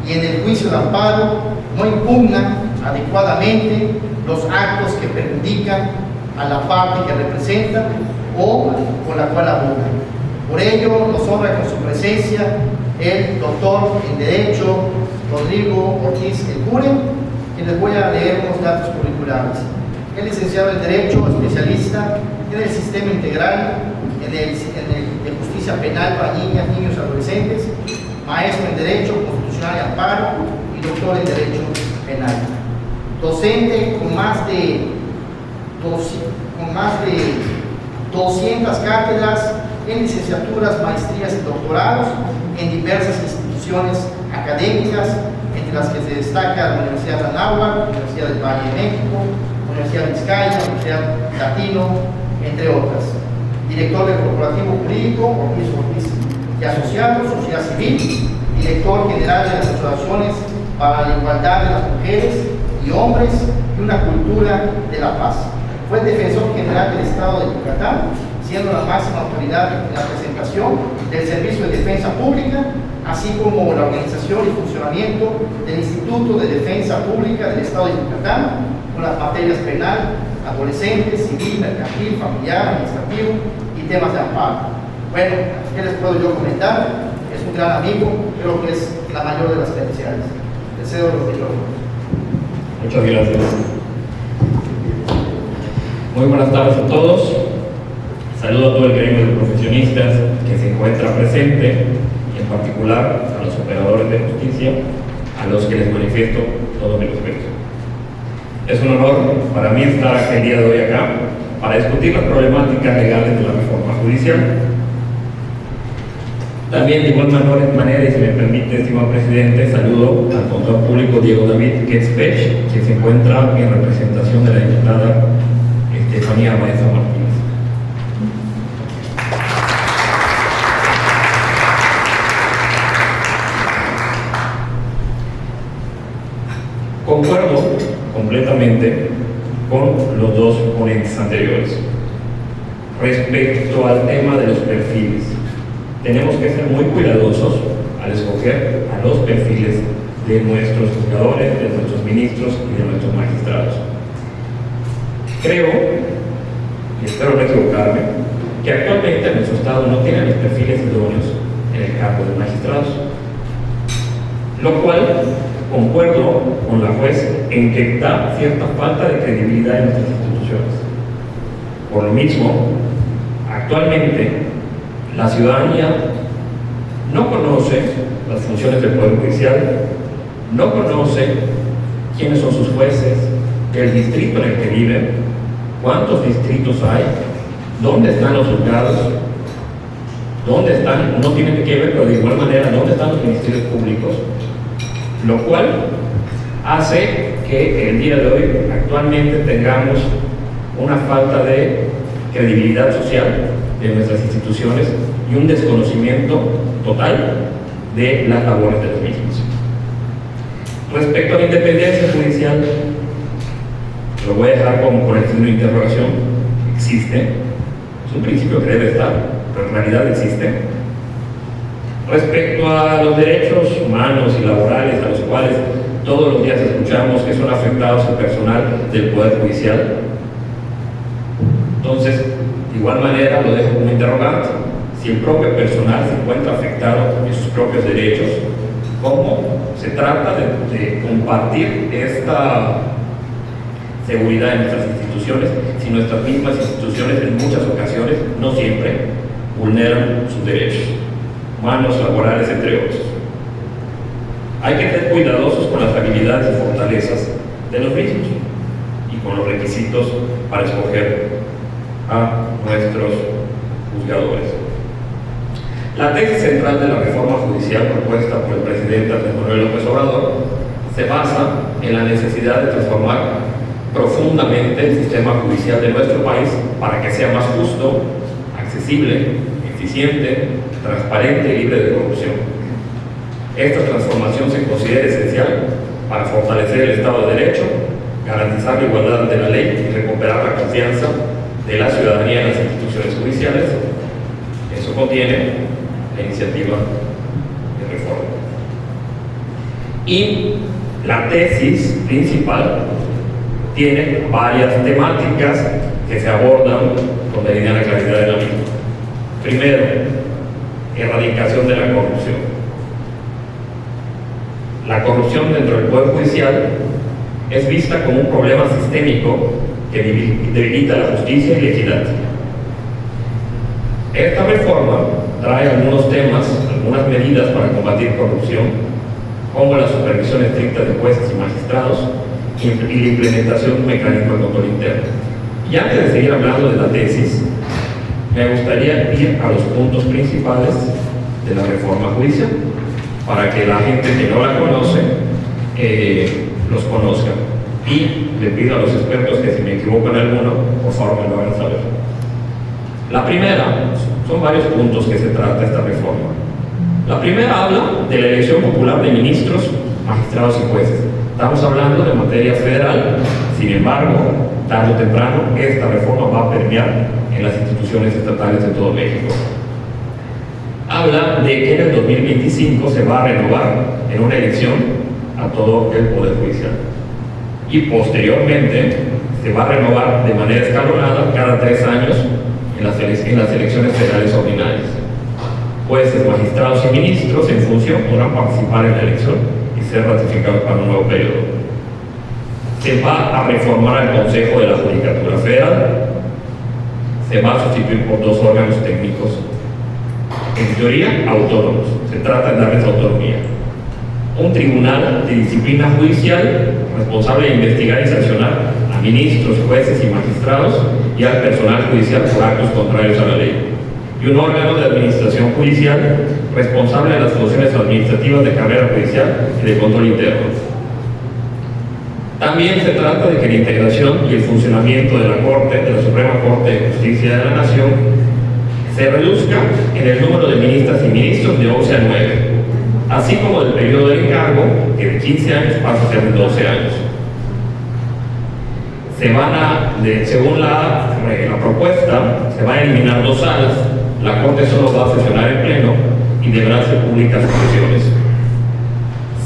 y en el juicio de amparo no impugnan adecuadamente los actos que perjudican a la parte que representan o con la cual abogan. Por ello, nos honra con su presencia el doctor en Derecho Rodrigo Ortiz El Cure, que les voy a leer unos datos curriculares. Es licenciado en Derecho, especialista en el Sistema Integral de Justicia Penal para Niñas, Niños y Adolescentes, maestro en Derecho Constitucional y Amparo y doctor en Derecho Penal. Docente con más de 200 cátedras en licenciaturas, maestrías y doctorados en diversas instituciones académicas, entre las que se destaca la Universidad de Anáhuac, Universidad del Valle de México, Universidad de Vizcaya, Universidad Latino, entre otras. Director del Corporativo Jurídico Ortiz y Asociados, Sociedad Civil, director general de las asociaciones para la igualdad de las mujeres y hombres y una cultura de la paz. Fue el defensor general del Estado de Yucatán, siendo la máxima autoridad en la presentación del Servicio de Defensa Pública, así como la organización y funcionamiento del Instituto de Defensa Pública del Estado de Yucatán, con las materias penal, adolescente, civil, mercantil, familiar, administrativo y temas de amparo. Bueno, ¿qué les puedo yo comentar? Es un gran amigo, creo que es la mayor de las credenciales. Deseo los micrófonos. Muchas gracias. Muy buenas tardes a todos. Saludo a todo el gremio de profesionistas que se encuentra presente y en particular a los operadores de justicia, a los que les manifiesto todo mi respeto. Es un honor para mí estar el día de hoy acá para discutir las problemáticas legales de la reforma judicial. También de igual manera, y si me permite, estimado presidente, saludo al contador público Diego David Getspech, quien se encuentra en representación de la diputada Estefanía Maestra Martínez. Concuerdo completamente con los dos ponentes anteriores. Respecto al tema de los perfiles, tenemos que ser muy cuidadosos al escoger a los perfiles de nuestros juzgadores, de nuestros ministros y de nuestros magistrados. Creo, y espero no equivocarme, que actualmente nuestro Estado no tiene los perfiles idóneos en el campo de magistrados, lo cual concuerdo con la juez en que da cierta falta de credibilidad en nuestras instituciones. Por lo mismo, actualmente la ciudadanía no conoce las funciones del Poder Judicial, no conoce quiénes son sus jueces, el distrito en el que viven, cuántos distritos hay, dónde están los juzgados, dónde están, no tienen que ver, pero de igual manera, dónde están los ministerios públicos, lo cual hace que el día de hoy actualmente tengamos una falta de credibilidad social de nuestras instituciones y un desconocimiento total de las labores de los mismos. Respecto a la independencia judicial, lo voy a dejar como con el signo de interrogación. Existe, es un principio que debe estar, pero en realidad existe. Respecto a los derechos humanos y laborales a los cuales todos los días escuchamos que son afectados el personal del Poder Judicial, entonces, de igual manera lo dejo como interrogante. Si el propio personal se encuentra afectado en sus propios derechos, ¿cómo se trata de compartir esta seguridad en nuestras instituciones si nuestras mismas instituciones en muchas ocasiones, no siempre, vulneran sus derechos humanos, laborales, entre otros? Hay que ser cuidadosos con las habilidades y fortalezas de los mismos y con los requisitos para escoger a nuestros juzgadores. La tesis central de la reforma judicial propuesta por el presidente Andrés Manuel López Obrador se basa en la necesidad de transformar profundamente el sistema judicial de nuestro país para que sea más justo, accesible, eficiente, transparente y libre de corrupción. Esta transformación se considera esencial para fortalecer el Estado de Derecho, garantizar la igualdad ante la ley y recuperar la confianza de la ciudadanía en las instituciones judiciales. Eso contiene la iniciativa de reforma. Y la tesis principal tiene varias temáticas que se abordan con meridiana claridad de la misma. Primero, erradicación de la corrupción. La corrupción dentro del Poder Judicial es vista como un problema sistémico que debilita la justicia y la equidad. Esta reforma trae algunos temas, algunas medidas para combatir corrupción, como la supervisión estricta de jueces y magistrados y la implementación de un mecanismo de control interno. Y antes de seguir hablando de la tesis, me gustaría ir a los puntos principales de la reforma judicial, para que la gente que no la conoce los conozca. Y le pido a los expertos que si me equivoco en alguno, por favor me lo hagan saber. La primera, son varios puntos que se trata esta reforma. La primera habla de la elección popular de ministros, magistrados y jueces. Estamos hablando de materia federal, sin embargo, tarde o temprano, esta reforma va a permear en las instituciones estatales de todo México. Habla de que en el 2025 se va a renovar en una elección a todo el Poder Judicial. Y posteriormente se va a renovar de manera escalonada cada 3 años en las elecciones federales ordinarias. Jueces, magistrados y ministros en función podrán participar en la elección y ser ratificados para un nuevo periodo. Se va a reformar al Consejo de la Judicatura Federal. Se va a sustituir por 2 órganos técnicos, en teoría autónomos. Se trata de darles autonomía. Un tribunal de disciplina judicial responsable de investigar y sancionar a ministros, jueces y magistrados y al personal judicial por actos contrarios a la ley. Y un órgano de administración judicial responsable de las funciones administrativas de carrera judicial y de control interno. También se trata de que la integración y el funcionamiento de la Corte, de la Suprema Corte de Justicia de la Nación, se reduzca en el número de ministras y ministros de 11 a 9, así como del periodo de encargo, que de 15 años pasa a ser de 12 años. Según la propuesta, se va a eliminar 2 salas. La Corte solo va a sesionar en pleno y deberán ser públicas sus sesiones.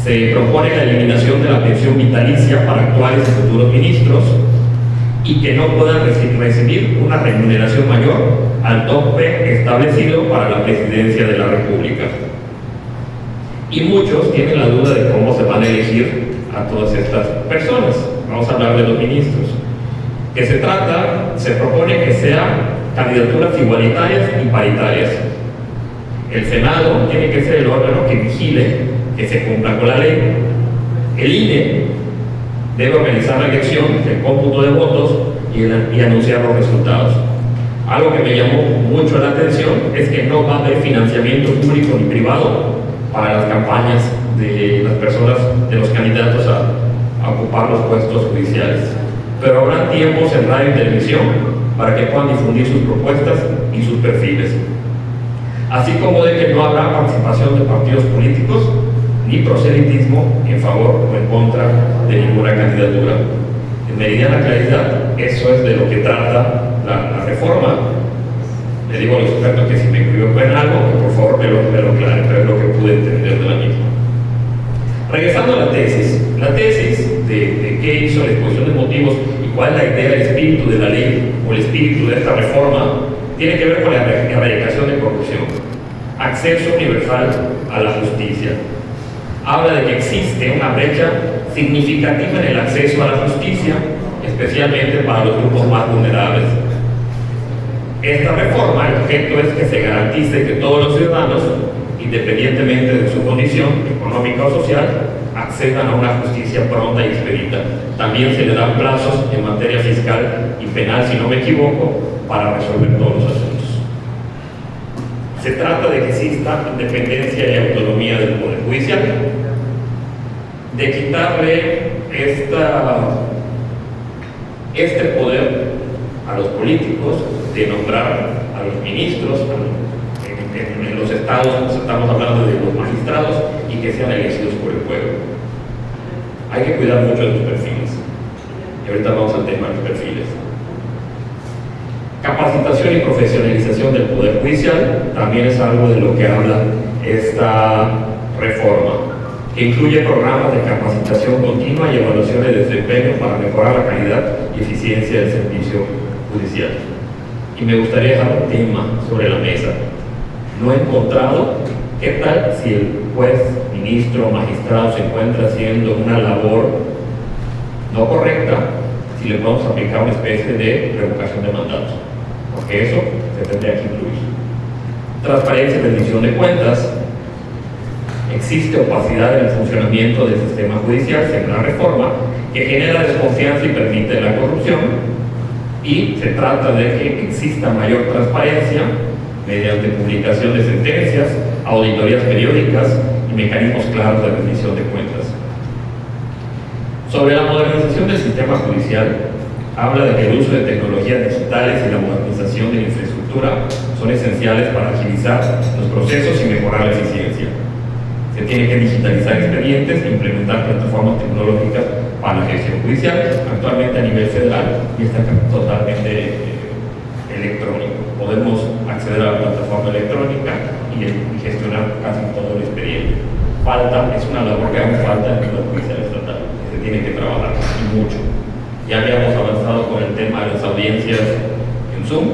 Se propone la eliminación de la pensión vitalicia para actuales y futuros ministros y que no puedan recibir una remuneración mayor al tope establecido para la presidencia de la República. Y muchos tienen la duda de cómo se van a elegir a todas estas personas. Vamos a hablar de los ministros. Se propone que sean candidaturas igualitarias y paritarias. El Senado tiene que ser el órgano que vigile que se cumpla con la ley. El INE debe organizar la elección, el cómputo de votos y anunciar los resultados. Algo que me llamó mucho la atención es que no va a haber financiamiento público ni privado para las campañas de las personas, de los candidatos a ocupar los puestos judiciales. Pero habrá tiempos en radio y televisión para que puedan difundir sus propuestas y sus perfiles. Así como de que no habrá participación de partidos políticos ni proselitismo en favor o en contra de ninguna candidatura. En meridiana claridad, eso es de lo que trata la reforma. Le digo a los expertos que si me equivoco en algo, que por favor me lo aclare, pero es lo que pude entender de la misma. Regresando a la tesis de qué hizo la exposición de motivos y cuál es la idea, el espíritu de la ley o el espíritu de esta reforma, tiene que ver con la erradicación de corrupción, acceso universal a la justicia. Habla de que existe una brecha significativa en el acceso a la justicia, especialmente para los grupos más vulnerables. Esta reforma, el objeto es que se garantice que todos los ciudadanos, independientemente de su condición económica o social, accedan a una justicia pronta y expedita. También se le dan plazos en materia fiscal y penal, si no me equivoco, para resolver todos los asuntos. Se trata de que exista independencia y autonomía del Poder Judicial, de quitarle este poder a los políticos, de nombrar a los ministros, en los estados, estamos hablando de los magistrados, y que sean elegidos por el pueblo. Hay que cuidar mucho de los perfiles. Y ahorita vamos al tema de los perfiles. Capacitación y profesionalización del Poder Judicial también es algo de lo que habla esta reforma, que incluye programas de capacitación continua y evaluaciones de desempeño para mejorar la calidad y eficiencia del servicio judicial. Y me gustaría dejar un tema sobre la mesa. No he encontrado qué tal si el juez, ministro o magistrado se encuentra haciendo una labor no correcta, si le podemos aplicar una especie de revocación de mandatos, porque eso se tendría que incluir. Transparencia y rendición de cuentas. Existe opacidad en el funcionamiento del sistema judicial según la reforma, que genera desconfianza y permite la corrupción, y se trata de que exista mayor transparencia mediante publicación de sentencias, auditorías periódicas y mecanismos claros de rendición de cuentas. Sobre la modernización del sistema judicial, habla de que el uso de tecnologías digitales y la modernización de la infraestructura son esenciales para agilizar los procesos y mejorar la eficiencia. Se tiene que digitalizar expedientes e implementar plataformas tecnológicas para la gestión judicial. Actualmente a nivel federal y está totalmente electrónico. Podemos acceder a la plataforma electrónica y gestionar casi todo el expediente. Es una labor que hace falta en el Poder Judicial Estatal, que se tiene que trabajar y mucho. Ya habíamos avanzado con el tema de las audiencias en Zoom.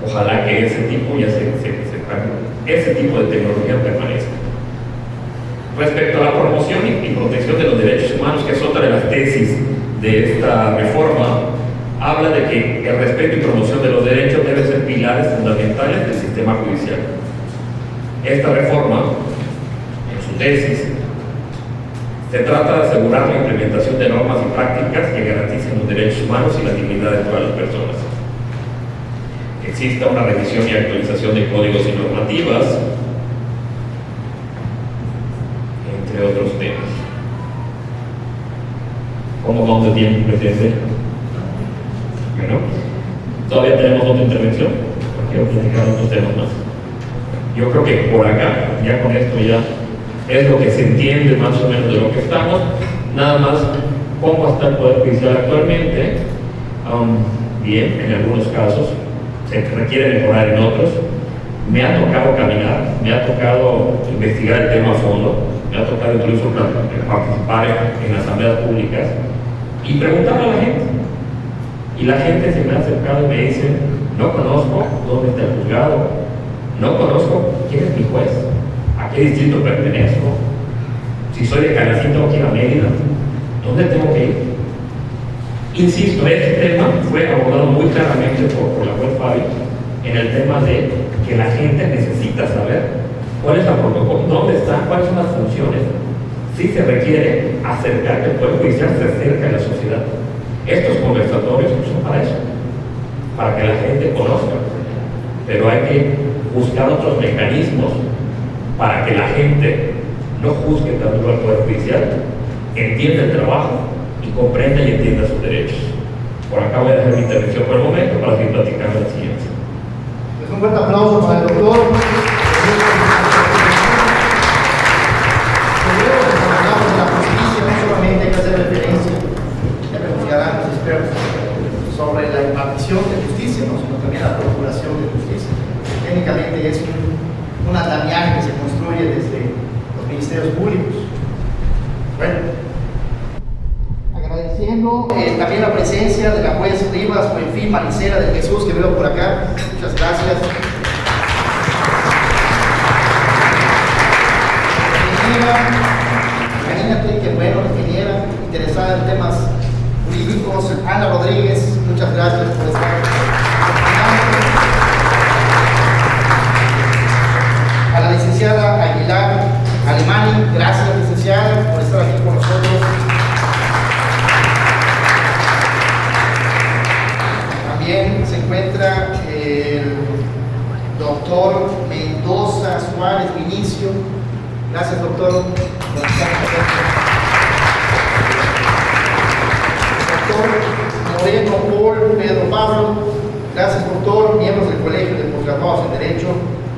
Ojalá que ese tipo de tecnología permanezca. Respecto a la promoción y protección de los derechos humanos, que es otra de las tesis de esta reforma, habla de que el respeto y promoción de los derechos deben ser pilares fundamentales del sistema judicial. Esta reforma, en su tesis, se trata de asegurar la implementación de normas y prácticas que garanticen los derechos humanos y la dignidad de todas las personas. Exista una revisión y actualización de códigos y normativas, entre otros temas. ¿Cómo vamos de tiempo, presidente? Bueno, todavía tenemos otra intervención, quiero platicar otros temas más. Yo creo que por acá, ya con esto ya es lo que se entiende más o menos de lo que estamos. Nada más, ¿cómo está el Poder Judicial actualmente? Bien, en algunos casos, se requiere mejorar en otros. Me ha tocado caminar, me ha tocado investigar el tema a fondo, me ha tocado incluso participar en asambleas públicas y preguntarle a la gente. Y la gente se me ha acercado y me dice, no conozco dónde está el juzgado, no conozco quién es mi juez, a qué distrito pertenezco, si soy de Canacín tengo que ir a Mérida, ¿dónde tengo que ir? Insisto, este tema fue abordado muy claramente por la juez Fabi en el tema de que la gente necesita saber cuál es la protocolo, dónde está, cuáles son las funciones. Si se requiere acercar, que el Poder Judicial se acerque a la sociedad. Estos conversatorios son para eso, para que la gente conozca, pero hay que buscar otros mecanismos para que la gente no juzgue tanto al Poder Judicial, entienda el trabajo y comprenda y entienda sus derechos. Por acá voy a dejar mi intervención por el momento para seguir platicando la siguiente. Pues un fuerte aplauso para el doctor. La justicia no solamente hay que hacer referencia, ya me juzgarán los expertos sobre la impartición de justicia, ¿no? Sino también la procuración de justicia. Técnicamente es un andamiaje que se construye desde los ministerios públicos. Bueno, agradeciendo también la presencia de la juez Rivas, Buenfil Manicera de Jesús, que veo por acá. Muchas gracias. Imagínate que bueno, ingeniera interesada en temas jurídicos, Ana Rodríguez, muchas gracias por estar acompañándonos. A la licenciada Aguilar Alemani, gracias licenciada por estar aquí con nosotros. También se encuentra el doctor Mendoza Suárez Vinicio. Gracias, doctor. Doctor Moreno Paul Pedro Pablo. Gracias, doctor. Miembros del Colegio de Posgraduados en Derecho,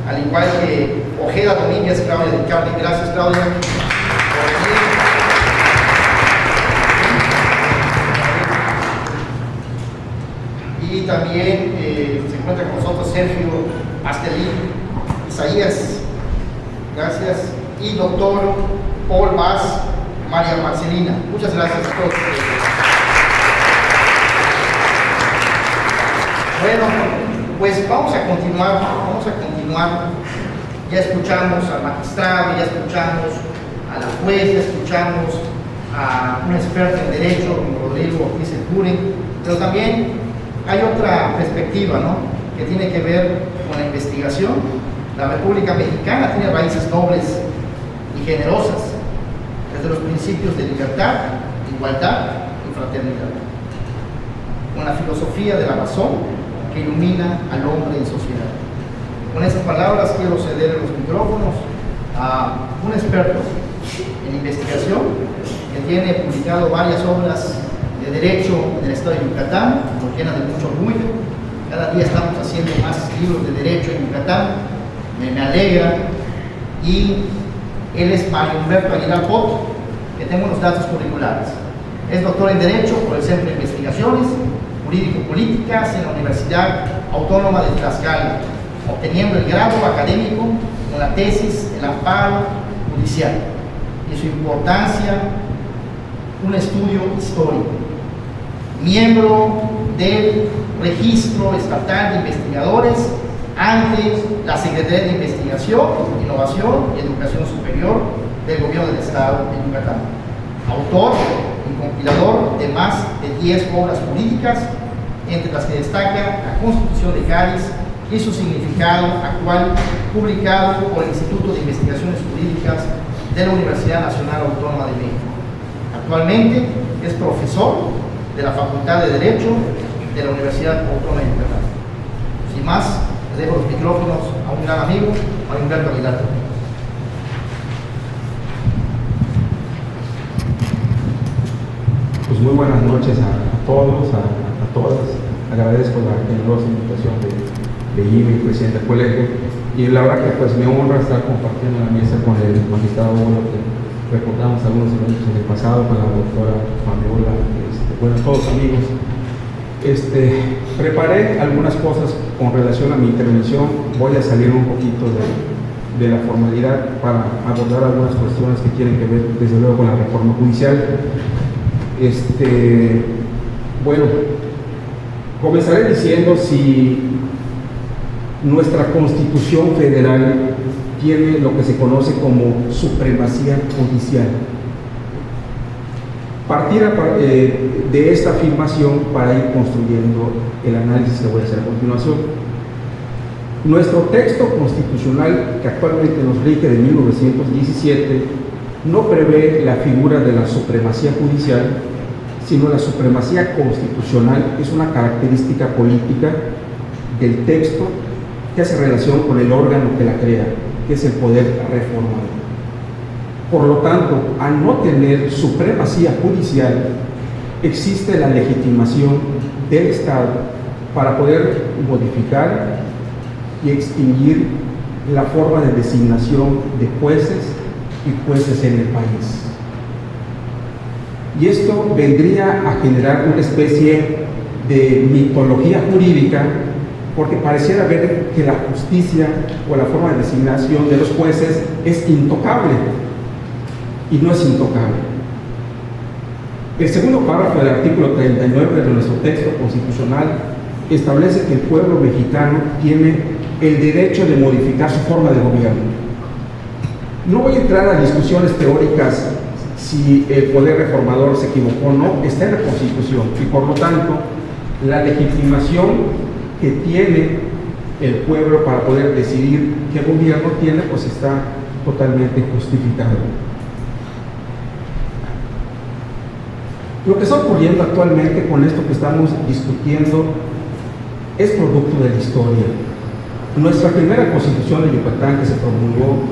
al igual que Ojeda Domínguez, Claudia del Carmen. Gracias, Claudia. Y también se encuentra con nosotros Sergio Astelín Isaías. Gracias. Y doctor Paul Vaz, María Marcelina. Muchas gracias a todos. Bueno, pues vamos a continuar. Ya escuchamos al magistrado, ya escuchamos a la juez, ya escuchamos a un experto en derecho como Rodrigo Ortiz Curen, pero también hay otra perspectiva, ¿no?, que tiene que ver con la investigación. La República Mexicana tiene raíces nobles y generosas, desde los principios de libertad, igualdad y fraternidad, con la filosofía de la razón que ilumina al hombre en sociedad. Con esas palabras quiero ceder los micrófonos a un experto en investigación que tiene publicado varias obras de derecho en el estado de Yucatán, nos llena de mucho orgullo. Cada día estamos haciendo más libros de derecho en Yucatán, me alegra, y Él es Mario Humberto Aguilar Pot, que tengo los datos curriculares. Es doctor en Derecho por el Centro de Investigaciones Jurídico-Políticas en la Universidad Autónoma de Tlaxcala, obteniendo el grado académico con la tesis El amparo judicial y su importancia, un estudio histórico. Miembro del Registro Estatal de Investigadores ante la Secretaría de Investigación, Innovación y Educación Superior del Gobierno del Estado de Yucatán. Autor y compilador de más de 10 obras jurídicas, entre las que destaca la Constitución de Cádiz y su significado actual, publicado por el Instituto de Investigaciones Jurídicas de la Universidad Nacional Autónoma de México. Actualmente es profesor de la Facultad de Derecho de la Universidad Autónoma de Yucatán. Sin más, les dejo los micrófonos a un gran amigo, Mario Humberto Aguilar. Pues muy buenas noches a todos, a todas. Agradezco la generosa invitación de Jimmy, presidente del colegio, y la verdad que pues me honra estar compartiendo la mesa con el magistrado Bono, que recordamos algunos eventos en el pasado, con la doctora Fabiola, bueno, todos amigos. Preparé algunas cosas con relación a mi intervención. Voy a salir un poquito de la formalidad para abordar algunas cuestiones que tienen que ver desde luego con la reforma judicial. Bueno, comenzaré diciendo si nuestra Constitución Federal tiene lo que se conoce como supremacía judicial. Partir de esta afirmación para ir construyendo el análisis que voy a hacer a continuación. Nuestro texto constitucional, que actualmente nos rige de 1917, no prevé la figura de la supremacía judicial, sino la supremacía constitucional, que es una característica política del texto que hace relación con el órgano que la crea, que es el poder reformador. Por lo tanto, al no tener supremacía judicial, existe la legitimación del Estado para poder modificar y extinguir la forma de designación de jueces y jueces en el país. Y esto vendría a generar una especie de mitología jurídica, porque pareciera ver que la justicia o la forma de designación de los jueces es intocable, y no es intocable. El segundo párrafo del artículo 39 de nuestro texto constitucional establece que el pueblo mexicano tiene el derecho de modificar su forma de gobierno. No voy a entrar a discusiones teóricas si el poder reformador se equivocó o no, está en la Constitución, y por lo tanto la legitimación que tiene el pueblo para poder decidir qué gobierno tiene, pues está totalmente justificado. Lo que está ocurriendo actualmente con esto que estamos discutiendo es producto de la historia. Nuestra primera Constitución de Yucatán, que se promulgó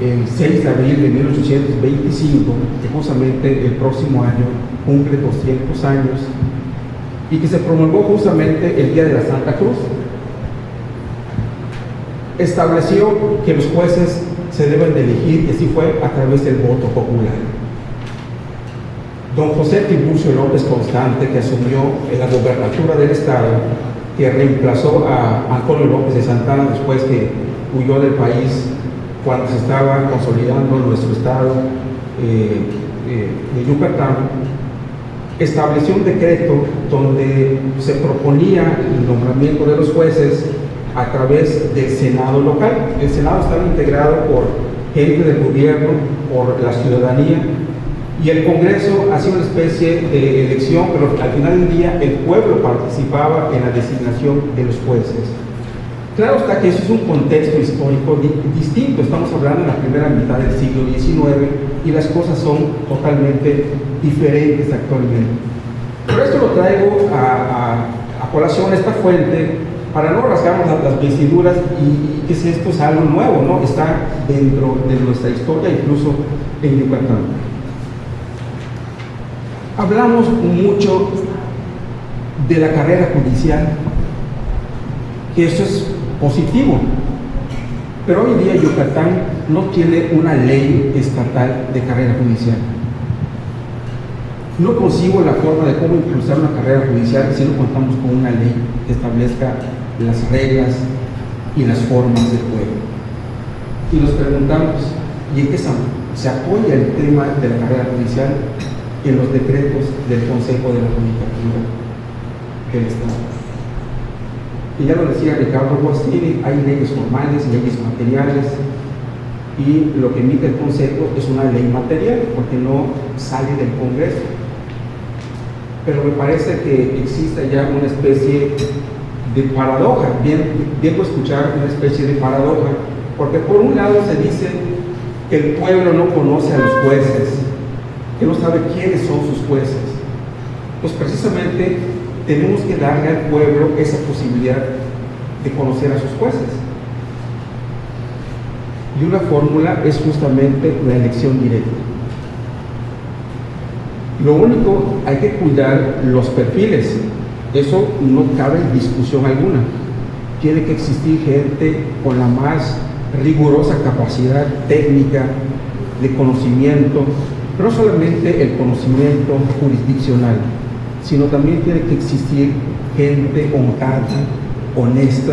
el 6 de abril de 1825, que justamente el próximo año cumple 200 años, y que se promulgó justamente el día de la Santa Cruz, estableció que los jueces se deben de elegir, y así fue, a través del voto popular. Don José Tiburcio López Constante, que asumió la gobernatura del Estado, que reemplazó a Antonio López de Santana después que huyó del país cuando se estaba consolidando nuestro Estado de Yucatán, estableció un decreto donde se proponía el nombramiento de los jueces a través del Senado local. El Senado estaba integrado por gente del gobierno, por la ciudadanía, y el Congreso hacía una especie de elección, pero al final del día el pueblo participaba en la designación de los jueces. Claro está que eso es un contexto histórico distinto, estamos hablando de la primera mitad del siglo XIX y las cosas son totalmente diferentes actualmente. Por esto lo traigo a colación esta fuente para no rasgarnos las vestiduras y que si esto es algo nuevo, ¿no? Está dentro de nuestra historia, incluso en Yucatán. Hablamos mucho de la carrera judicial, que eso es positivo, Pero hoy día Yucatán no tiene una ley estatal de carrera judicial. No consigo la forma de cómo impulsar una carrera judicial si no contamos con una ley que establezca las reglas y las formas del juego. Y nos preguntamos, ¿y en qué se apoya el tema de la carrera judicial? En los decretos del Consejo de la Judicatura del Estado. Y ya lo decía Ricardo Guastini, hay leyes formales, leyes materiales, y lo que emite el Consejo es una ley material, porque no sale del Congreso. Pero me parece que existe ya una especie de paradoja, vengo a escuchar una especie de paradoja, porque por un lado se dice que el pueblo no conoce a los jueces, que no sabe quiénes son sus jueces. Pues precisamente tenemos que darle al pueblo esa posibilidad de conocer a sus jueces. Y una fórmula es justamente la elección directa. Lo único, hay que cuidar los perfiles. Eso no cabe en discusión alguna. Tiene que existir gente con la más rigurosa capacidad técnica, de conocimiento, no solamente el conocimiento jurisdiccional, sino también tiene que existir gente honrada, honesta,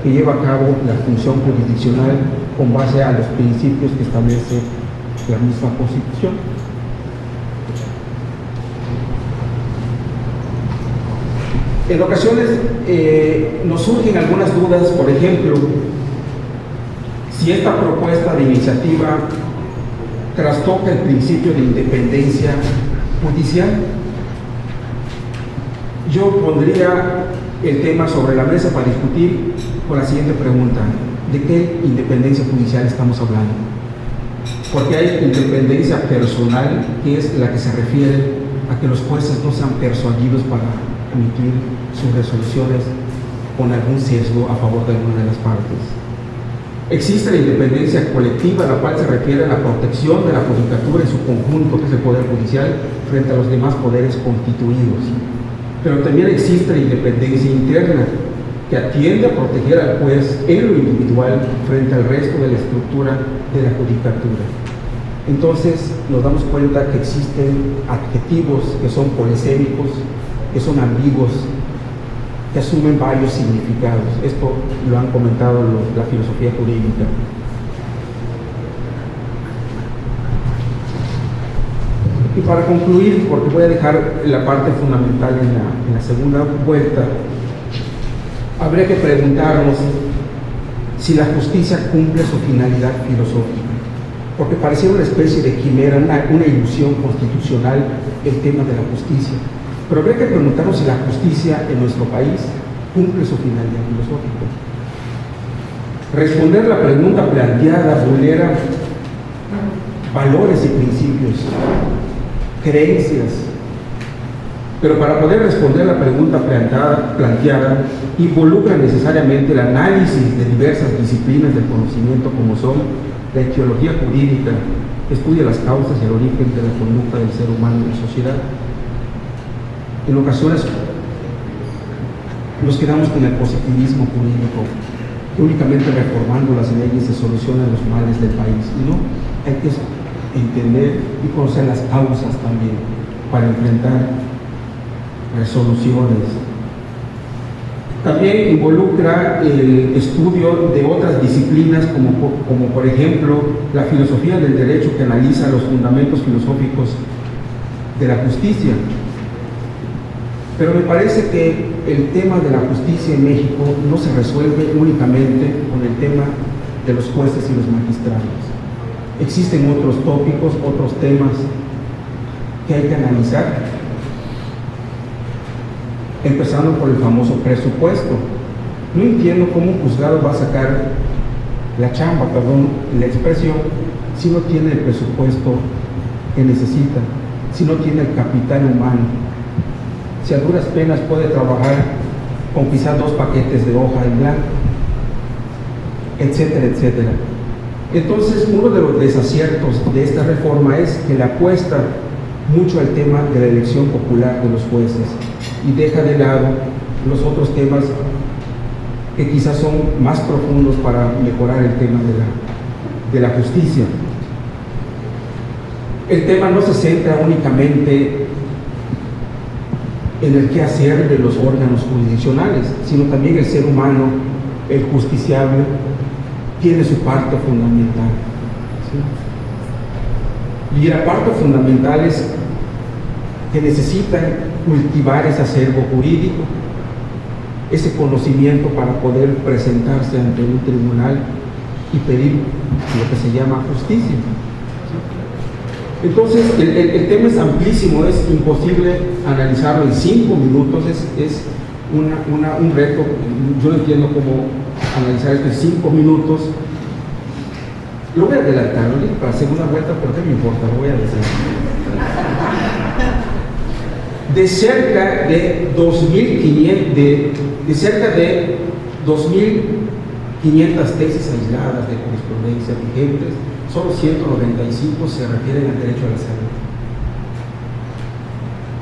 que lleva a cabo la función jurisdiccional con base a los principios que establece la misma Constitución. En ocasiones nos surgen algunas dudas, por ejemplo, si esta propuesta de iniciativa trastoca el principio de independencia judicial. Yo pondría el tema sobre la mesa para discutir con la siguiente pregunta: ¿de qué independencia judicial estamos hablando? Porque hay independencia personal, que es la que se refiere a que los jueces no sean persuadidos para emitir sus resoluciones con algún sesgo a favor de alguna de las partes. Existe la independencia colectiva, la cual se refiere a la protección de la judicatura en su conjunto, que es el Poder Judicial, frente a los demás poderes constituidos. Pero también existe la independencia interna, que atiende a proteger al juez en lo individual frente al resto de la estructura de la judicatura. Entonces nos damos cuenta que existen adjetivos que son polisémicos, que son ambiguos, que asumen varios significados. Esto lo han comentado la filosofía jurídica. Y para concluir, porque voy a dejar la parte fundamental en la segunda vuelta, habría que preguntarnos si la justicia cumple su finalidad filosófica, porque parecía una especie de quimera, una ilusión constitucional el tema de la justicia. Pero habría que preguntarnos si la justicia en nuestro país cumple su finalidad filosófica. Responder la pregunta planteada vulnera valores y principios, creencias. Pero para poder responder la pregunta planteada involucra necesariamente el análisis de diversas disciplinas del conocimiento, como son la etiología jurídica, que estudia las causas y el origen de la conducta del ser humano en la sociedad. En ocasiones nos quedamos con el positivismo jurídico, que únicamente reformando las leyes se solucionan los males del país. Y no, hay que entender y conocer las causas también para enfrentar resoluciones. También involucra el estudio de otras disciplinas como por ejemplo la filosofía del derecho, que analiza los fundamentos filosóficos de la justicia. Pero me parece que el tema de la justicia en México no se resuelve únicamente con el tema de los jueces y los magistrados. Existen otros tópicos, otros temas que hay que analizar, empezando por el famoso presupuesto. No entiendo cómo un juzgado va a sacar la chamba, perdón la expresión, si no tiene el presupuesto que necesita, si no tiene el capital humano, si a duras penas puede trabajar con quizás 2 paquetes de hoja en blanco, etcétera, etcétera. Entonces, uno de los desaciertos de esta reforma es que le apuesta mucho al tema de la elección popular de los jueces y deja de lado los otros temas que quizás son más profundos para mejorar el tema de la justicia. El tema no se centra únicamente en el quehacer de los órganos jurisdiccionales, sino también el ser humano, el justiciable, tiene su parte fundamental, ¿sí? Y la parte fundamental es que necesitan cultivar ese acervo jurídico, ese conocimiento para poder presentarse ante un tribunal y pedir lo que se llama justicia. Entonces, el tema es amplísimo, es imposible analizarlo en 5 minutos, es un reto. Yo no entiendo cómo analizar esto en 5 minutos. Lo voy a adelantar, lo digo para la segunda vuelta, pero ¿qué me importa? Lo voy a decir. De cerca de 2.500 tesis aisladas de jurisprudencia vigentes, solo 195 se refieren al derecho a la salud,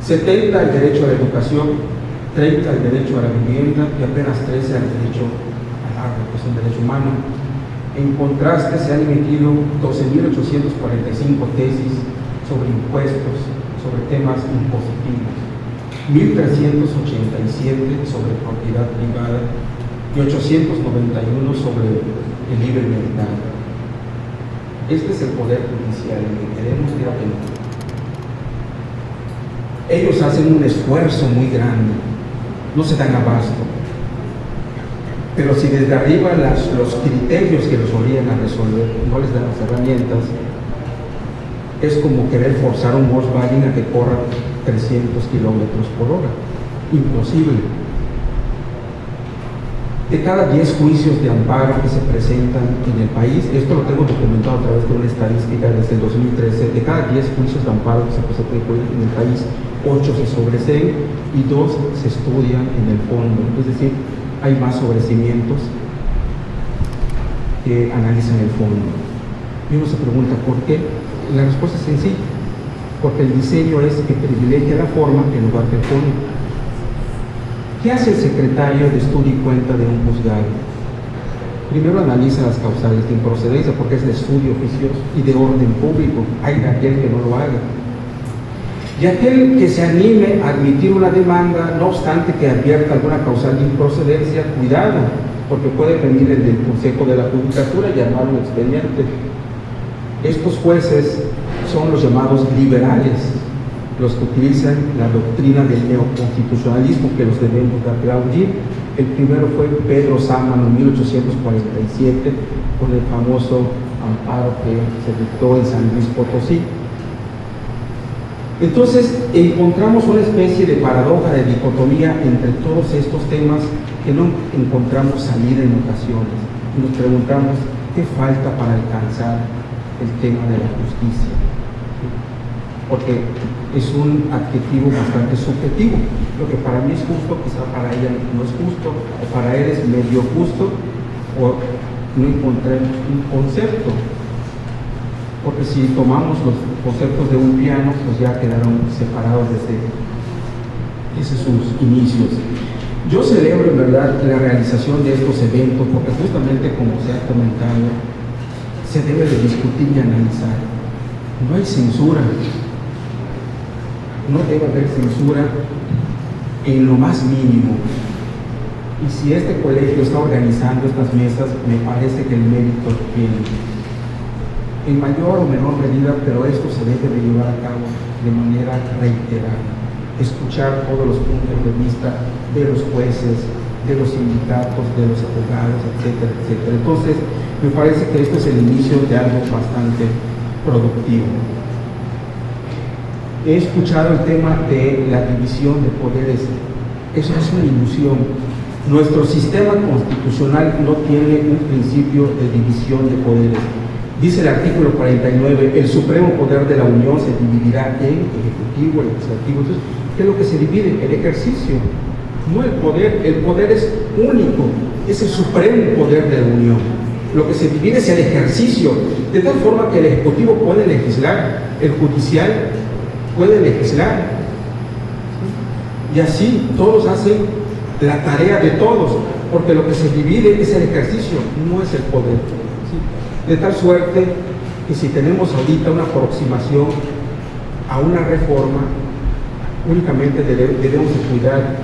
70 al derecho a la educación, 30 al derecho a la vivienda y apenas 13 al derecho al agua, que es un derecho humano. En contraste, se han emitido 12.845 tesis sobre impuestos, sobre temas impositivos, 1.387 sobre propiedad privada y 891 sobre el libre mercado. Este es el poder judicial en el que queremos ir a penetrar. Ellos hacen un esfuerzo muy grande, no se dan abasto, pero si desde arriba los criterios que los obligan a resolver no les dan las herramientas, es como querer forzar un Volkswagen a que corra 300 kilómetros por hora. Imposible. De cada 10 juicios de amparo que se presentan en el país, esto lo tengo documentado a través de una estadística desde el 2013, de cada 10 juicios de amparo que se presentan en el país, 8 se sobreseen y 2 se estudian en el fondo. Es decir, hay más sobrecimientos que analizan el fondo. Y uno se pregunta, ¿por qué? La respuesta es sencilla, porque el diseño es que privilegia la forma en lugar del fondo. ¿Qué hace el secretario de estudio y cuenta de un juzgado? Primero analiza las causales de improcedencia, porque es de estudio oficioso y de orden público. Hay de aquel que no lo haga. Y aquel que se anime a admitir una demanda, no obstante que advierta alguna causal de improcedencia, cuidado, porque puede venir el del Consejo de la Judicatura y armar un expediente. Estos jueces son los llamados liberales, los que utilizan la doctrina del neoconstitucionalismo, que los debemos de aplaudir. El primero fue Pedro Sámano en 1847, con el famoso amparo que se dictó en San Luis Potosí. Entonces encontramos una especie de paradoja, de dicotomía entre todos estos temas que no encontramos salida en ocasiones. Y nos preguntamos, ¿qué falta para alcanzar el tema de la justicia? Porque es un adjetivo bastante subjetivo. Lo que para mí es justo, quizá para ella no es justo, o para él es medio justo, o no encontremos un concepto. Porque si tomamos los conceptos de un piano, pues ya quedaron separados desde sus inicios. Yo celebro en verdad la realización de estos eventos, porque justamente como se ha comentado, se debe de discutir y analizar. No hay censura. No debe haber censura en lo más mínimo. Y si este colegio está organizando estas mesas, me parece que el mérito tiene, en mayor o menor medida, pero esto se debe de llevar a cabo de manera reiterada. Escuchar todos los puntos de vista de los jueces, de los sindicatos, de los abogados, etcétera, etcétera. Entonces, me parece que esto es el inicio de algo bastante productivo. He escuchado el tema de la división de poderes. Eso es una ilusión. Nuestro sistema constitucional no tiene un principio de división de poderes. Dice el artículo 49, el supremo poder de la Unión se dividirá en ejecutivo, legislativo. Entonces, ¿qué es lo que se divide? El ejercicio, no el poder es único, es el supremo poder de la Unión. Lo que se divide es el ejercicio, de tal forma que el ejecutivo puede legislar, el judicial puede legislar, y así todos hacen la tarea de todos. porque lo que se divide es el ejercicio, no es el poder. ¿Sí? De tal suerte que si tenemos ahorita una aproximación a una reforma, únicamente debemos de cuidar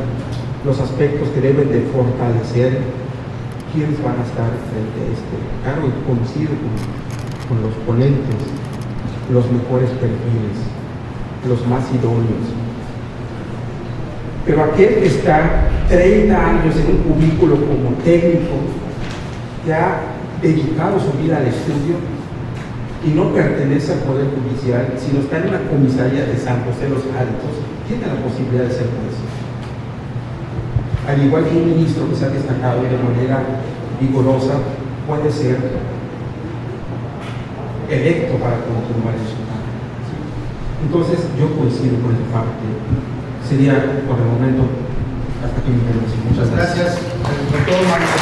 los aspectos que deben de fortalecer quiénes van a estar frente a este cargo, y coincido con los ponentes, los mejores perfiles, los más idóneos. Pero aquel que está 30 años en un cubículo como técnico, que ha dedicado su vida al estudio y no pertenece al Poder Judicial, sino está en una comisaría de San José los Altos, tiene la posibilidad de ser juez. Al igual que un ministro que se ha destacado de manera vigorosa, puede ser electo para continuar en su cargo. Entonces, yo coincido con esa parte. Sería, por el momento, hasta aquí mi intervención. Muchas gracias. Gracias, doctor Manuel.